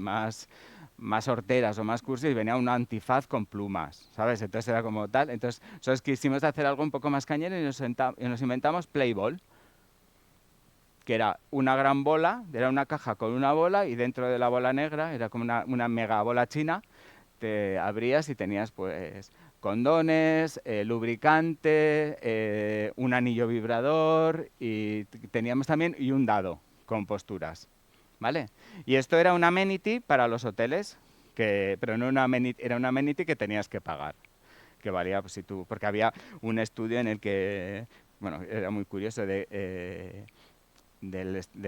horteras o más cursis y venía un antifaz con plumas, ¿sabes? Entonces era como tal, entonces quisimos hacer algo un poco más cañero y nos inventamos Playboy, que era una gran bola, era una caja con una bola y dentro de la bola negra era como una mega bola china, te abrías y tenías pues condones, lubricante, un anillo vibrador y teníamos también un dado con posturas, ¿vale? Y esto era un amenity para los hoteles, pero no era un amenity que tenías que pagar, que valía pues, porque había un estudio en el que, bueno, era muy curioso del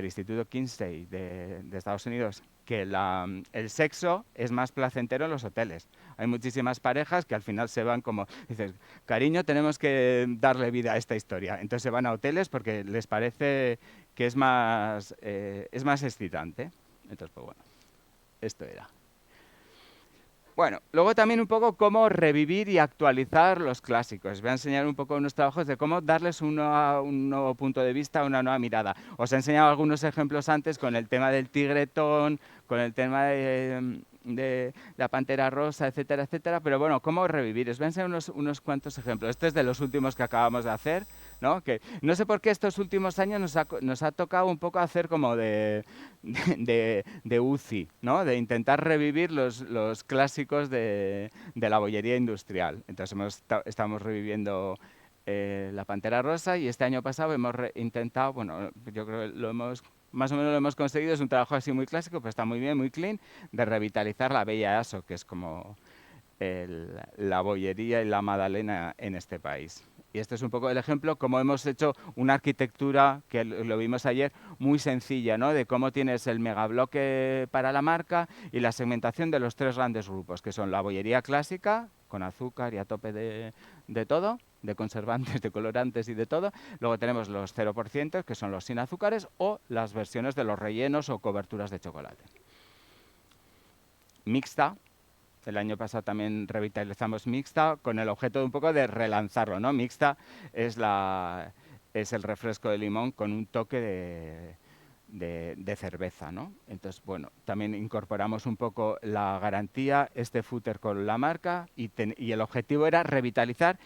Instituto Kinsey de Estados Unidos, que el sexo es más placentero en los hoteles. Hay muchísimas parejas que al final se van como, dices, cariño, tenemos que darle vida a esta historia. Entonces se van a hoteles porque les parece que es más excitante. Entonces, pues bueno, esto era. Bueno, luego también un poco cómo revivir y actualizar los clásicos. Voy a enseñar un poco unos trabajos de cómo darles un nuevo punto de vista, una nueva mirada. Os he enseñado algunos ejemplos antes con el tema del tigretón, con el tema de la pantera rosa, etcétera, etcétera. Pero bueno, cómo revivir. Os voy a enseñar unos cuantos ejemplos. Este es de los últimos que acabamos de hacer, ¿no? Que no sé por qué estos últimos años nos ha tocado un poco hacer como de UCI, ¿no? De intentar revivir los clásicos de la bollería industrial. Entonces estamos reviviendo la Pantera Rosa y este año pasado hemos intentado, bueno, yo creo que más o menos lo hemos conseguido, es un trabajo así muy clásico, pero está muy bien, muy clean, de revitalizar la Bella Aso, que es como la bollería y la magdalena en este país. Y este es un poco el ejemplo, como hemos hecho una arquitectura, que lo vimos ayer, muy sencilla, ¿no? De cómo tienes el megabloque para la marca y la segmentación de los 3 grandes grupos, que son la bollería clásica, con azúcar y a tope de todo, de conservantes, de colorantes y de todo. Luego tenemos los 0%, que son los sin azúcares, o las versiones de los rellenos o coberturas de chocolate. Mixta. El año pasado también revitalizamos Mixta con el objeto de un poco de relanzarlo, ¿no? Mixta es el refresco de limón con un toque de cerveza, ¿no? Entonces, bueno, también incorporamos un poco la garantía, este footer con la marca y el objetivo era revitalizar.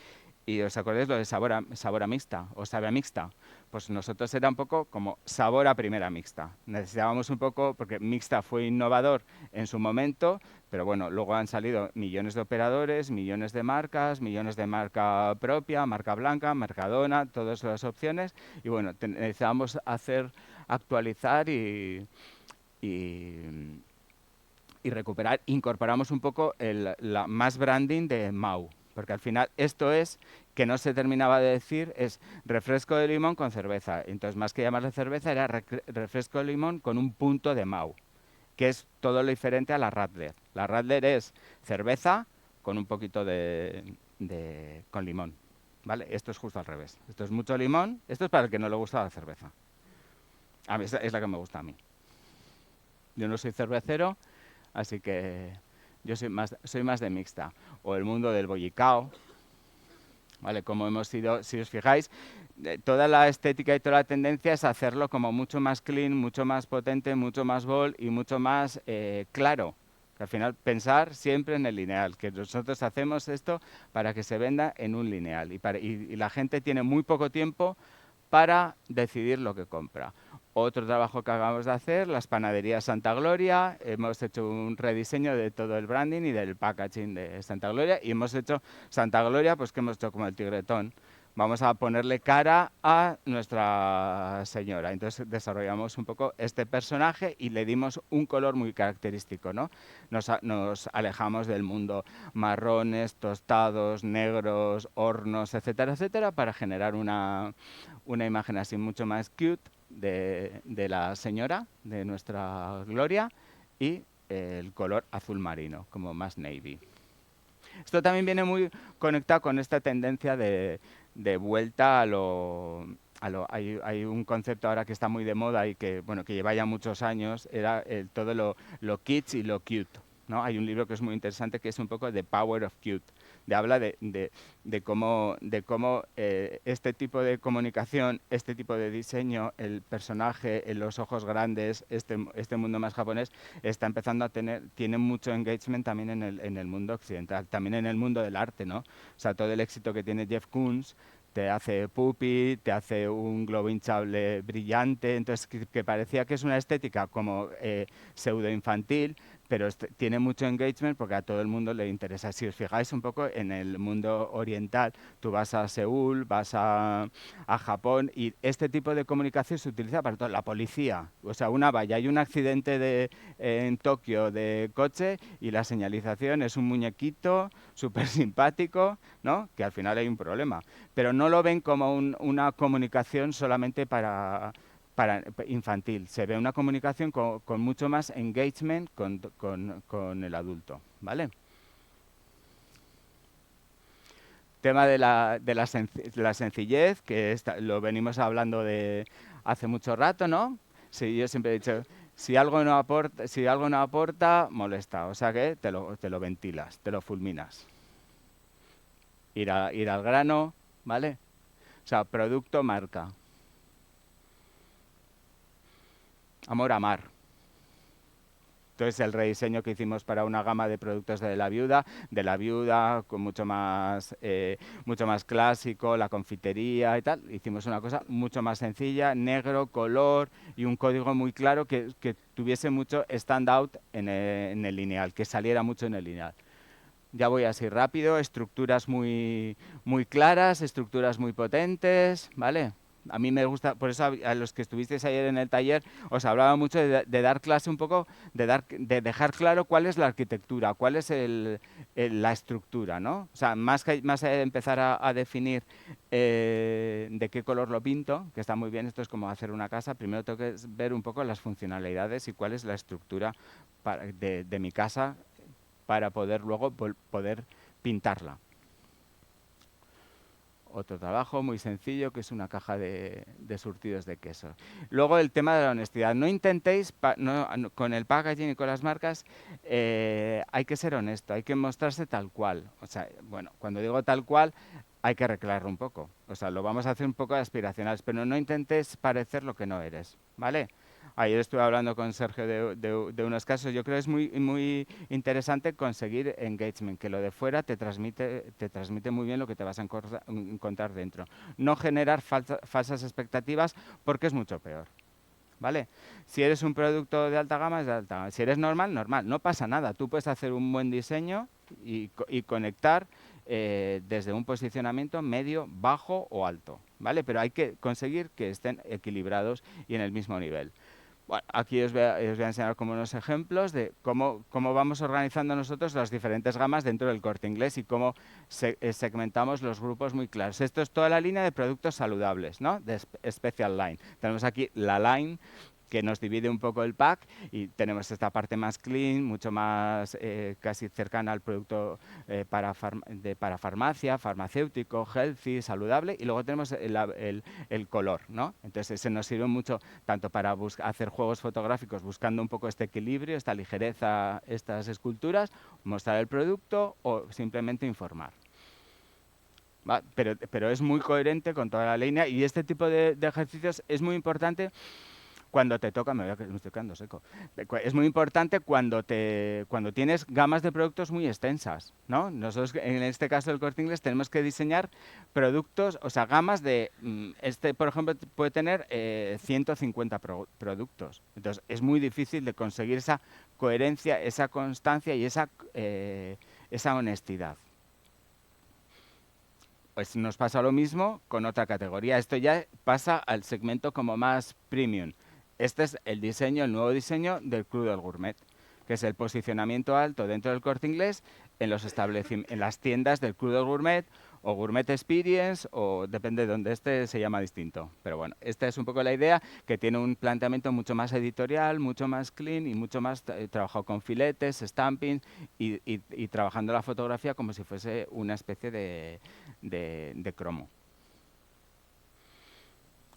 Y os acordáis lo de sabor a mixta o sabe a mixta. Pues nosotros era un poco como sabor a primera mixta. Necesitábamos un poco, porque mixta fue innovador en su momento, pero bueno, luego han salido millones de operadores, millones de marcas, millones de marca propia, marca blanca, Mercadona, todas las opciones. Y bueno, necesitábamos actualizar y recuperar. Incorporamos un poco la más branding de Mau. Porque al final esto es, que no se terminaba de decir, es refresco de limón con cerveza. Entonces, más que llamarle cerveza, era refresco de limón con un punto de Mau, que es todo lo diferente a la Radler. La Radler es cerveza con un poquito con limón, ¿vale? Esto es justo al revés. Esto es mucho limón, esto es para el que no le gusta la cerveza. A mí es la que me gusta a mí. Yo no soy cervecero, así que yo soy más de mixta. O el mundo del bollicao, ¿vale? Como hemos ido, si os fijáis, toda la estética y toda la tendencia es hacerlo como mucho más clean, mucho más potente, mucho más bold y mucho más claro. Que al final pensar siempre en el lineal, que nosotros hacemos esto para que se venda en un lineal y la gente tiene muy poco tiempo para decidir lo que compra. Otro trabajo que acabamos de hacer, las panaderías Santa Gloria, hemos hecho un rediseño de todo el branding y del packaging de Santa Gloria y hemos hecho Santa Gloria, pues que hemos hecho como el tigretón. Vamos a ponerle cara a Nuestra Señora. Entonces desarrollamos un poco este personaje y le dimos un color muy característico, ¿no? Nos alejamos del mundo marrones, tostados, negros, hornos, etcétera, etcétera, para generar una imagen así mucho más cute de la señora, de Nuestra Gloria, y el color azul marino, como más navy. Esto también viene muy conectado con esta tendencia de vuelta a lo... hay un concepto ahora que está muy de moda y que, bueno, que lleva ya muchos años, era todo lo kitsch y lo cute, ¿no? Hay un libro que es muy interesante que es un poco The Power of Cute, habla de cómo este tipo de comunicación, este tipo de diseño, el personaje, los ojos grandes, este mundo más japonés, está empezando a tiene mucho engagement también en el mundo occidental, también en el mundo del arte, ¿no? O sea, todo el éxito que tiene Jeff Koons, te hace Puppy, te hace un globo hinchable brillante, entonces que parecía que es una estética como pseudo infantil, pero tiene mucho engagement porque a todo el mundo le interesa. Si os fijáis un poco en el mundo oriental, tú vas a Seúl, vas a Japón y este tipo de comunicación se utiliza para todo. La policía, o sea, una valla, hay un accidente en Tokio de coche y la señalización es un muñequito súper simpático, ¿no? Que al final hay un problema. Pero no lo ven como una comunicación solamente para infantil. Se ve una comunicación con mucho más engagement con el adulto, ¿vale? Tema de la sencillez, que lo venimos hablando de hace mucho rato, ¿no? Sí, yo siempre he dicho, si algo no aporta, molesta. O sea que te lo ventilas, te lo fulminas. Ir al grano, ¿vale? O sea, producto, marca. Amor a mar. Entonces el rediseño que hicimos para una gama de productos de la viuda con mucho más clásico, la confitería y tal, hicimos una cosa mucho más sencilla, negro, color y un código muy claro que tuviese mucho stand out en el lineal, que saliera mucho en el lineal. Ya voy así rápido, estructuras muy claras, estructuras muy potentes, ¿vale? A mí me gusta, por eso a los que estuvisteis ayer en el taller os hablaba mucho de dar clase un poco, de dejar claro cuál es la arquitectura, cuál es la estructura, ¿no? O sea, más allá de empezar a definir de qué color lo pinto, que está muy bien, esto es como hacer una casa, primero tengo que ver un poco las funcionalidades y cuál es la estructura de mi casa para poder luego poder pintarla. Otro trabajo muy sencillo que es una caja de surtidos de queso. Luego el tema de la honestidad. No intentéis, con el packaging y con las marcas, hay que ser honesto, hay que mostrarse tal cual. O sea, bueno, cuando digo tal cual, hay que recrearlo un poco. O sea, lo vamos a hacer un poco aspiracional, pero no intentes parecer lo que no eres, ¿vale? Ayer estuve hablando con Sergio de unos casos. Yo creo que es muy interesante conseguir engagement, que lo de fuera te transmite muy bien lo que te vas a encontrar dentro. No generar falsas expectativas porque es mucho peor. ¿Vale? Si eres un producto de alta gama, es de alta gama. Si eres normal, normal. No pasa nada. Tú puedes hacer un buen diseño y conectar desde un posicionamiento medio, bajo o alto. ¿Vale? Pero hay que conseguir que estén equilibrados y en el mismo nivel. Bueno, aquí os voy a enseñar como unos ejemplos de cómo vamos organizando nosotros las diferentes gamas dentro del Corte Inglés y cómo segmentamos los grupos muy claros. Esto es toda la línea de productos saludables, ¿no? De Special Line. Tenemos aquí la line que nos divide un poco el pack y tenemos esta parte más clean, mucho más casi cercana al producto para farmacia, farmacéutico, healthy, saludable, y luego tenemos el color, ¿no? Entonces ese nos sirve mucho tanto para hacer juegos fotográficos buscando un poco este equilibrio, esta ligereza, estas esculturas, mostrar el producto o simplemente informar. pero es muy coherente con toda la línea y este tipo de ejercicios es muy importante cuando te toca, me estoy quedando seco. Es muy importante cuando tienes gamas de productos muy extensas, ¿no? Nosotros, en este caso del Corte Inglés, tenemos que diseñar productos, o sea, gamas de... por ejemplo, puede tener 150 productos. Entonces, es muy difícil de conseguir esa coherencia, esa constancia y esa honestidad. Pues nos pasa lo mismo con otra categoría. Esto ya pasa al segmento como más premium. Este es el nuevo diseño del Club del Gourmet, que es el posicionamiento alto dentro del Corte Inglés en las tiendas del Club del Gourmet o Gourmet Experience, o depende de donde esté, se llama distinto. Pero bueno, esta es un poco la idea, que tiene un planteamiento mucho más editorial, mucho más clean y mucho más trabajado con filetes, stamping y trabajando la fotografía como si fuese una especie de cromo.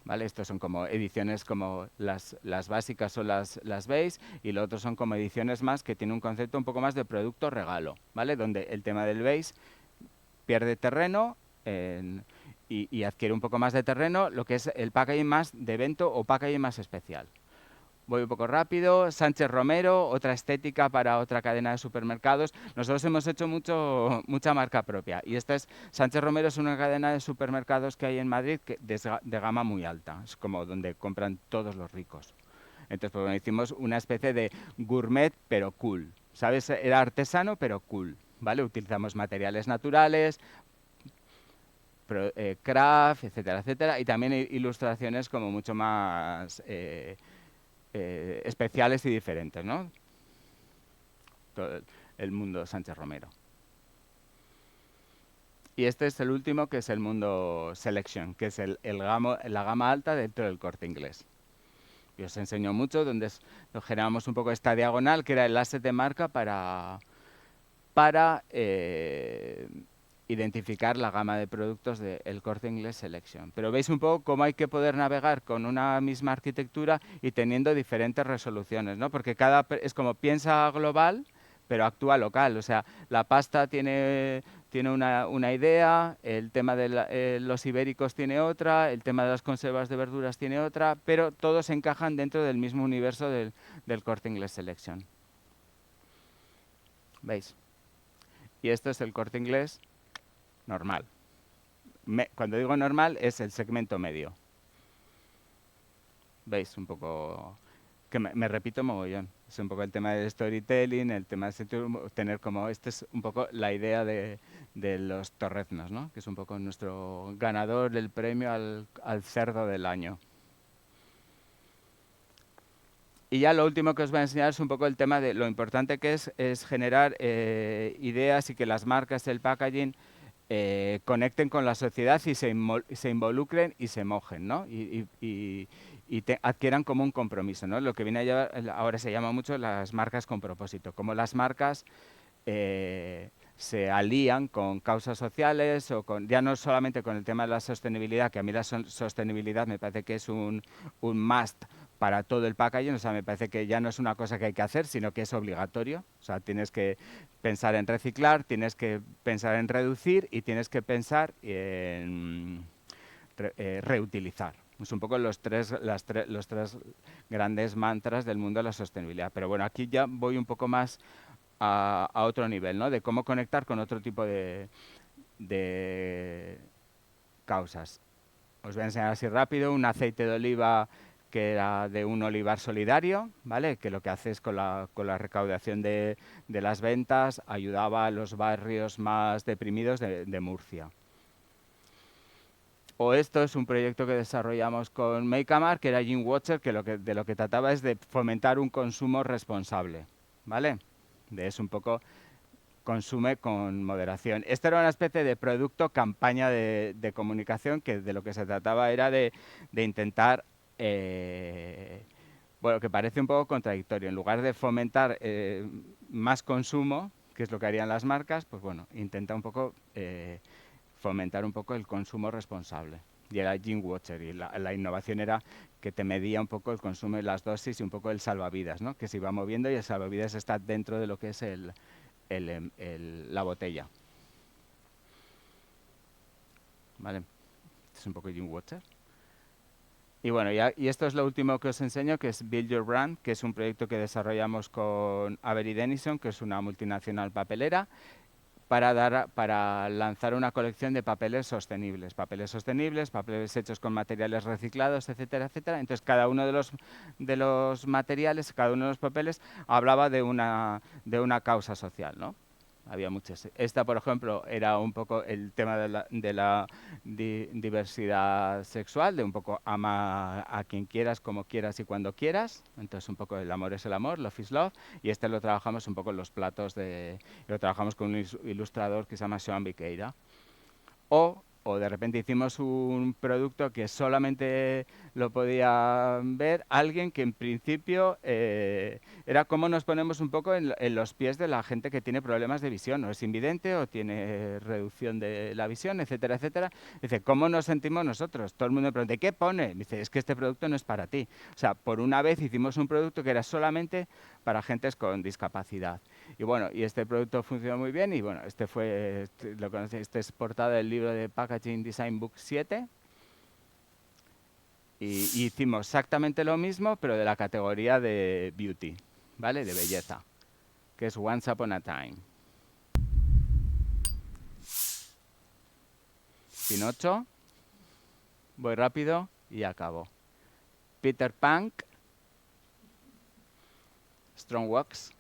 ¿Vale? Estos son como ediciones como las básicas o las base, y los otros son como ediciones más que tienen un concepto un poco más de producto regalo, ¿vale? Donde el tema del base pierde terreno y adquiere un poco más de terreno lo que es el packaging más de evento o packaging más especial. Voy un poco rápido. Sánchez Romero, otra estética para otra cadena de supermercados. Nosotros hemos hecho mucha marca propia. Y esta es, Sánchez Romero es una cadena de supermercados que hay en Madrid de gama muy alta. Es como donde compran todos los ricos. Entonces, pues, bueno, hicimos una especie de gourmet, pero cool. ¿Sabes? Era artesano, pero cool. ¿Vale? Utilizamos materiales naturales, craft, etcétera, etcétera. Y también ilustraciones como mucho más... especiales y diferentes, ¿no? Todo el mundo Sánchez Romero. Y este es el último, que es el mundo Selection, que es la gama alta dentro del Corte Inglés. Y os enseño mucho, donde generamos un poco esta diagonal, que era el asset de marca para identificar la gama de productos del Corte Inglés Selection. Pero veis un poco cómo hay que poder navegar con una misma arquitectura y teniendo diferentes resoluciones, ¿no? Porque es como piensa global, pero actúa local. O sea, la pasta tiene una idea, el tema de los ibéricos tiene otra, el tema de las conservas de verduras tiene otra, pero todos encajan dentro del mismo universo del Corte Inglés Selection. ¿Veis? Y esto es el Corte Inglés normal. Cuando digo normal es el segmento medio. ¿Veis? Un poco... que me repito mogollón. Es un poco el tema del storytelling, el tema de tener como... Esta es un poco la idea de los torreznos, ¿no? Que es un poco nuestro ganador del premio al cerdo del año. Y ya lo último que os voy a enseñar es un poco el tema de lo importante que es generar ideas y que las marcas del packaging conecten con la sociedad y se involucren y se mojen, ¿no? Y adquieran como un compromiso, ¿no? Lo que viene a llevar, ahora se llama mucho las marcas con propósito, como las marcas se alían con causas sociales o ya no solamente con el tema de la sostenibilidad, que a mí la sostenibilidad me parece que es un must para todo el packaging. O sea, me parece que ya no es una cosa que hay que hacer, sino que es obligatorio. O sea, tienes que pensar en reciclar, tienes que pensar en reducir y tienes que pensar en reutilizar. Es un poco los tres grandes mantras del mundo de la sostenibilidad. Pero bueno, aquí ya voy un poco más a otro nivel, ¿no? De cómo conectar con otro tipo de causas. Os voy a enseñar así rápido un aceite de oliva que era de un olivar solidario, ¿vale? Que lo que hace es con la recaudación de las ventas ayudaba a los barrios más deprimidos de Murcia. O esto es un proyecto que desarrollamos con Makeamar, que era Gin Watcher, que de lo que trataba es de fomentar un consumo responsable, ¿vale? Es un poco consume con moderación. Esta era una especie de producto campaña de comunicación que de lo que se trataba era de intentar, bueno, que parece un poco contradictorio. En lugar de fomentar más consumo, que es lo que harían las marcas, pues bueno, intenta un poco fomentar un poco el consumo responsable. Y era Gin Watcher, y la innovación era que te medía un poco el consumo y las dosis y un poco el salvavidas, ¿no? Que se iba moviendo y el salvavidas está dentro de lo que es la botella. ¿vale? Es un poco Jim Watcher. Y bueno, y esto es lo último que os enseño, que es Build Your Brand, que es un proyecto que desarrollamos con Avery Dennison, que es una multinacional papelera, para lanzar una colección de papeles sostenibles, papeles hechos con materiales reciclados, etcétera, etcétera. Entonces, cada uno de los materiales, cada uno de los papeles, hablaba de una causa social, ¿no? Había muchas. Esta, por ejemplo, era un poco el tema de la diversidad sexual, de un poco ama a quien quieras, como quieras y cuando quieras. Entonces, un poco el amor es el amor, love is love. Y este lo trabajamos un poco en los platos lo trabajamos con un ilustrador que se llama Joan Viqueira. O de repente hicimos un producto que solamente lo podía ver alguien que en principio era cómo nos ponemos un poco en los pies de la gente que tiene problemas de visión, o es invidente o tiene reducción de la visión, etcétera, etcétera. Dice, ¿cómo nos sentimos nosotros? Todo el mundo me pregunta, ¿qué pone? Dice, es que este producto no es para ti. O sea, por una vez hicimos un producto que era solamente para gentes con discapacidad. Y bueno, y este producto funcionó muy bien y bueno, lo conocéis, este es portada del libro de Packaging Design Book 7. Y hicimos exactamente lo mismo, pero de la categoría de beauty, ¿vale? De belleza, que es Once Upon a Time. Pinocho, voy rápido y acabo. Peter Pan, Strong Wax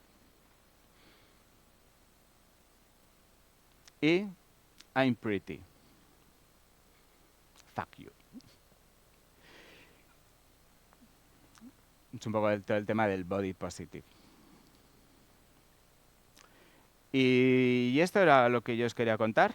y I'm Pretty. Fuck you. Es un poco todo el tema del body positive. Y esto era lo que yo os quería contar.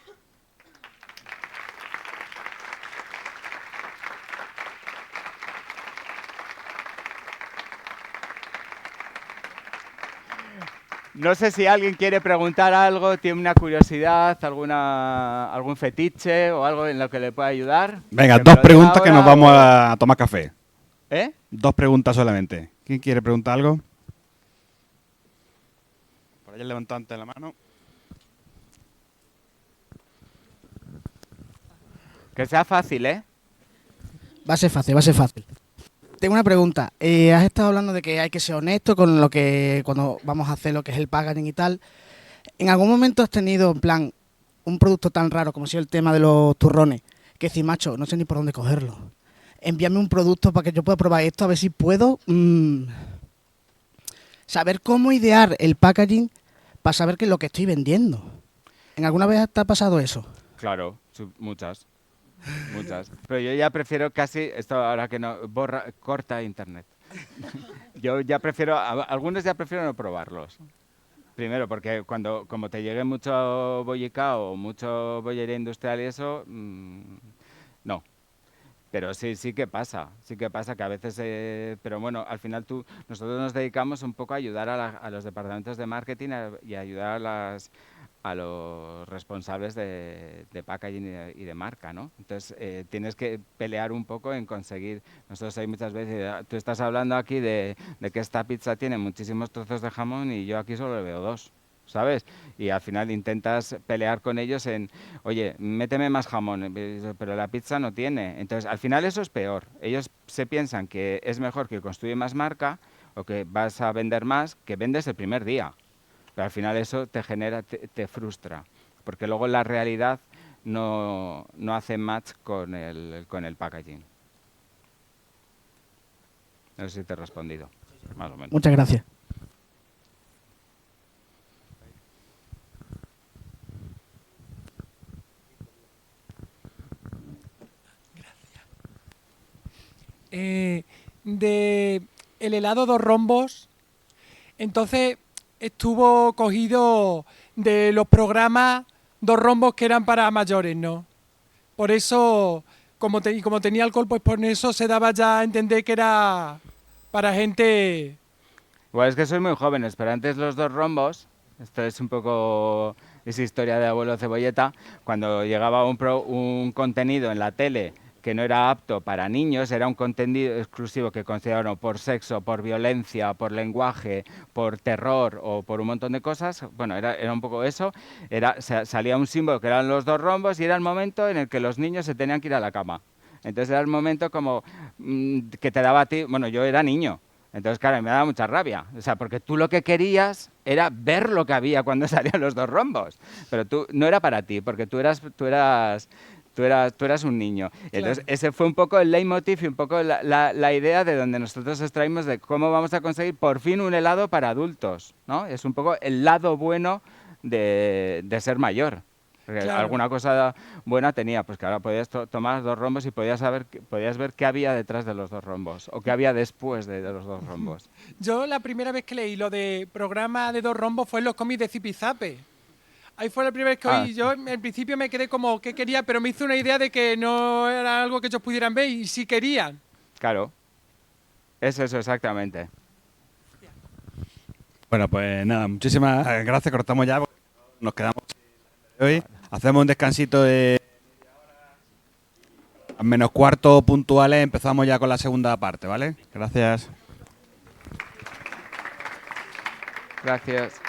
No sé si alguien quiere preguntar algo, tiene una curiosidad, algún fetiche o algo en lo que le pueda ayudar. Venga, dos preguntas que nos vamos a tomar café. ¿Eh? Dos preguntas solamente. ¿Quién quiere preguntar algo? Por allá levantó antes la mano. Que sea fácil, ¿eh? Va a ser fácil, va a ser fácil. Tengo una pregunta. Has estado hablando de que hay que ser honesto con lo que cuando vamos a hacer lo que es el packaging y tal. ¿En algún momento has tenido, en plan, un producto tan raro como ha sido el tema de los turrones, que decir, macho, no sé ni por dónde cogerlo? Envíame un producto para que yo pueda probar esto, a ver si puedo saber cómo idear el packaging para saber qué es lo que estoy vendiendo. ¿En alguna vez te ha pasado eso? Claro, muchas. Muchas. Pero yo ya prefiero casi, esto ahora que no, corta internet. Yo ya prefiero, algunos ya prefiero no probarlos. Primero, porque como te llegue mucho bollicao o mucho bollería industrial y eso, no. Pero sí que pasa que a veces, pero bueno, al final nosotros nos dedicamos un poco a ayudar a los departamentos de marketing y a ayudar a los responsables de packaging y de marca, ¿no? Entonces, tienes que pelear un poco en conseguir. Nosotros hay muchas veces, tú estás hablando aquí de que esta pizza tiene muchísimos trozos de jamón y yo aquí solo le veo 2, ¿sabes? Y al final intentas pelear con ellos en, oye, méteme más jamón, pero la pizza no tiene. Entonces, al final eso es peor. Ellos se piensan que es mejor que construye más marca o que vas a vender más, que vendes el primer día. Pero al final eso te genera, te frustra, porque luego la realidad no hace match con el packaging. No sé si te he respondido, más o menos. Muchas gracias. De el helado Dos Rombos, entonces estuvo cogido de los programas Dos Rombos que eran para mayores, ¿no? Por eso, como tenía alcohol, pues por eso se daba ya a entender que era para gente... Igual es que sois muy jóvenes, pero antes los Dos Rombos, esto es un poco esa historia de abuelo Cebolleta, cuando llegaba un contenido en la tele que no era apto para niños, era un contenido exclusivo que consideraron por sexo, por violencia, por lenguaje, por terror o por un montón de cosas. Bueno, era un poco eso. Salía un símbolo que eran los dos rombos y era el momento en el que los niños se tenían que ir a la cama. Entonces era el momento como que te daba a ti, bueno, yo era niño, entonces claro, me daba mucha rabia, o sea, porque tú lo que querías era ver lo que había cuando salían los dos rombos, pero tú no era para ti, porque tú eras un niño. Claro. Entonces ese fue un poco el leitmotiv y un poco la idea de donde nosotros extraímos de cómo vamos a conseguir por fin un helado para adultos, ¿no? Es un poco el lado bueno de ser mayor. Porque Claro. alguna cosa buena tenía, pues que ahora podías tomar dos rombos y podías ver qué había detrás de los dos rombos o qué había después de los dos rombos. Yo la primera vez que leí lo de programa de 2 rombos fue en los cómics de Zipizape. Ahí fue la primera vez que oí. Yo en principio me quedé como que quería, pero me hizo una idea de que no era algo que ellos pudieran ver y sí querían. Claro, es eso exactamente. Bueno, pues nada, muchísimas gracias. Cortamos ya, porque nos quedamos hoy. Hacemos un descansito de a menos cuarto puntuales. Empezamos ya con la segunda parte, ¿vale? Gracias. Gracias.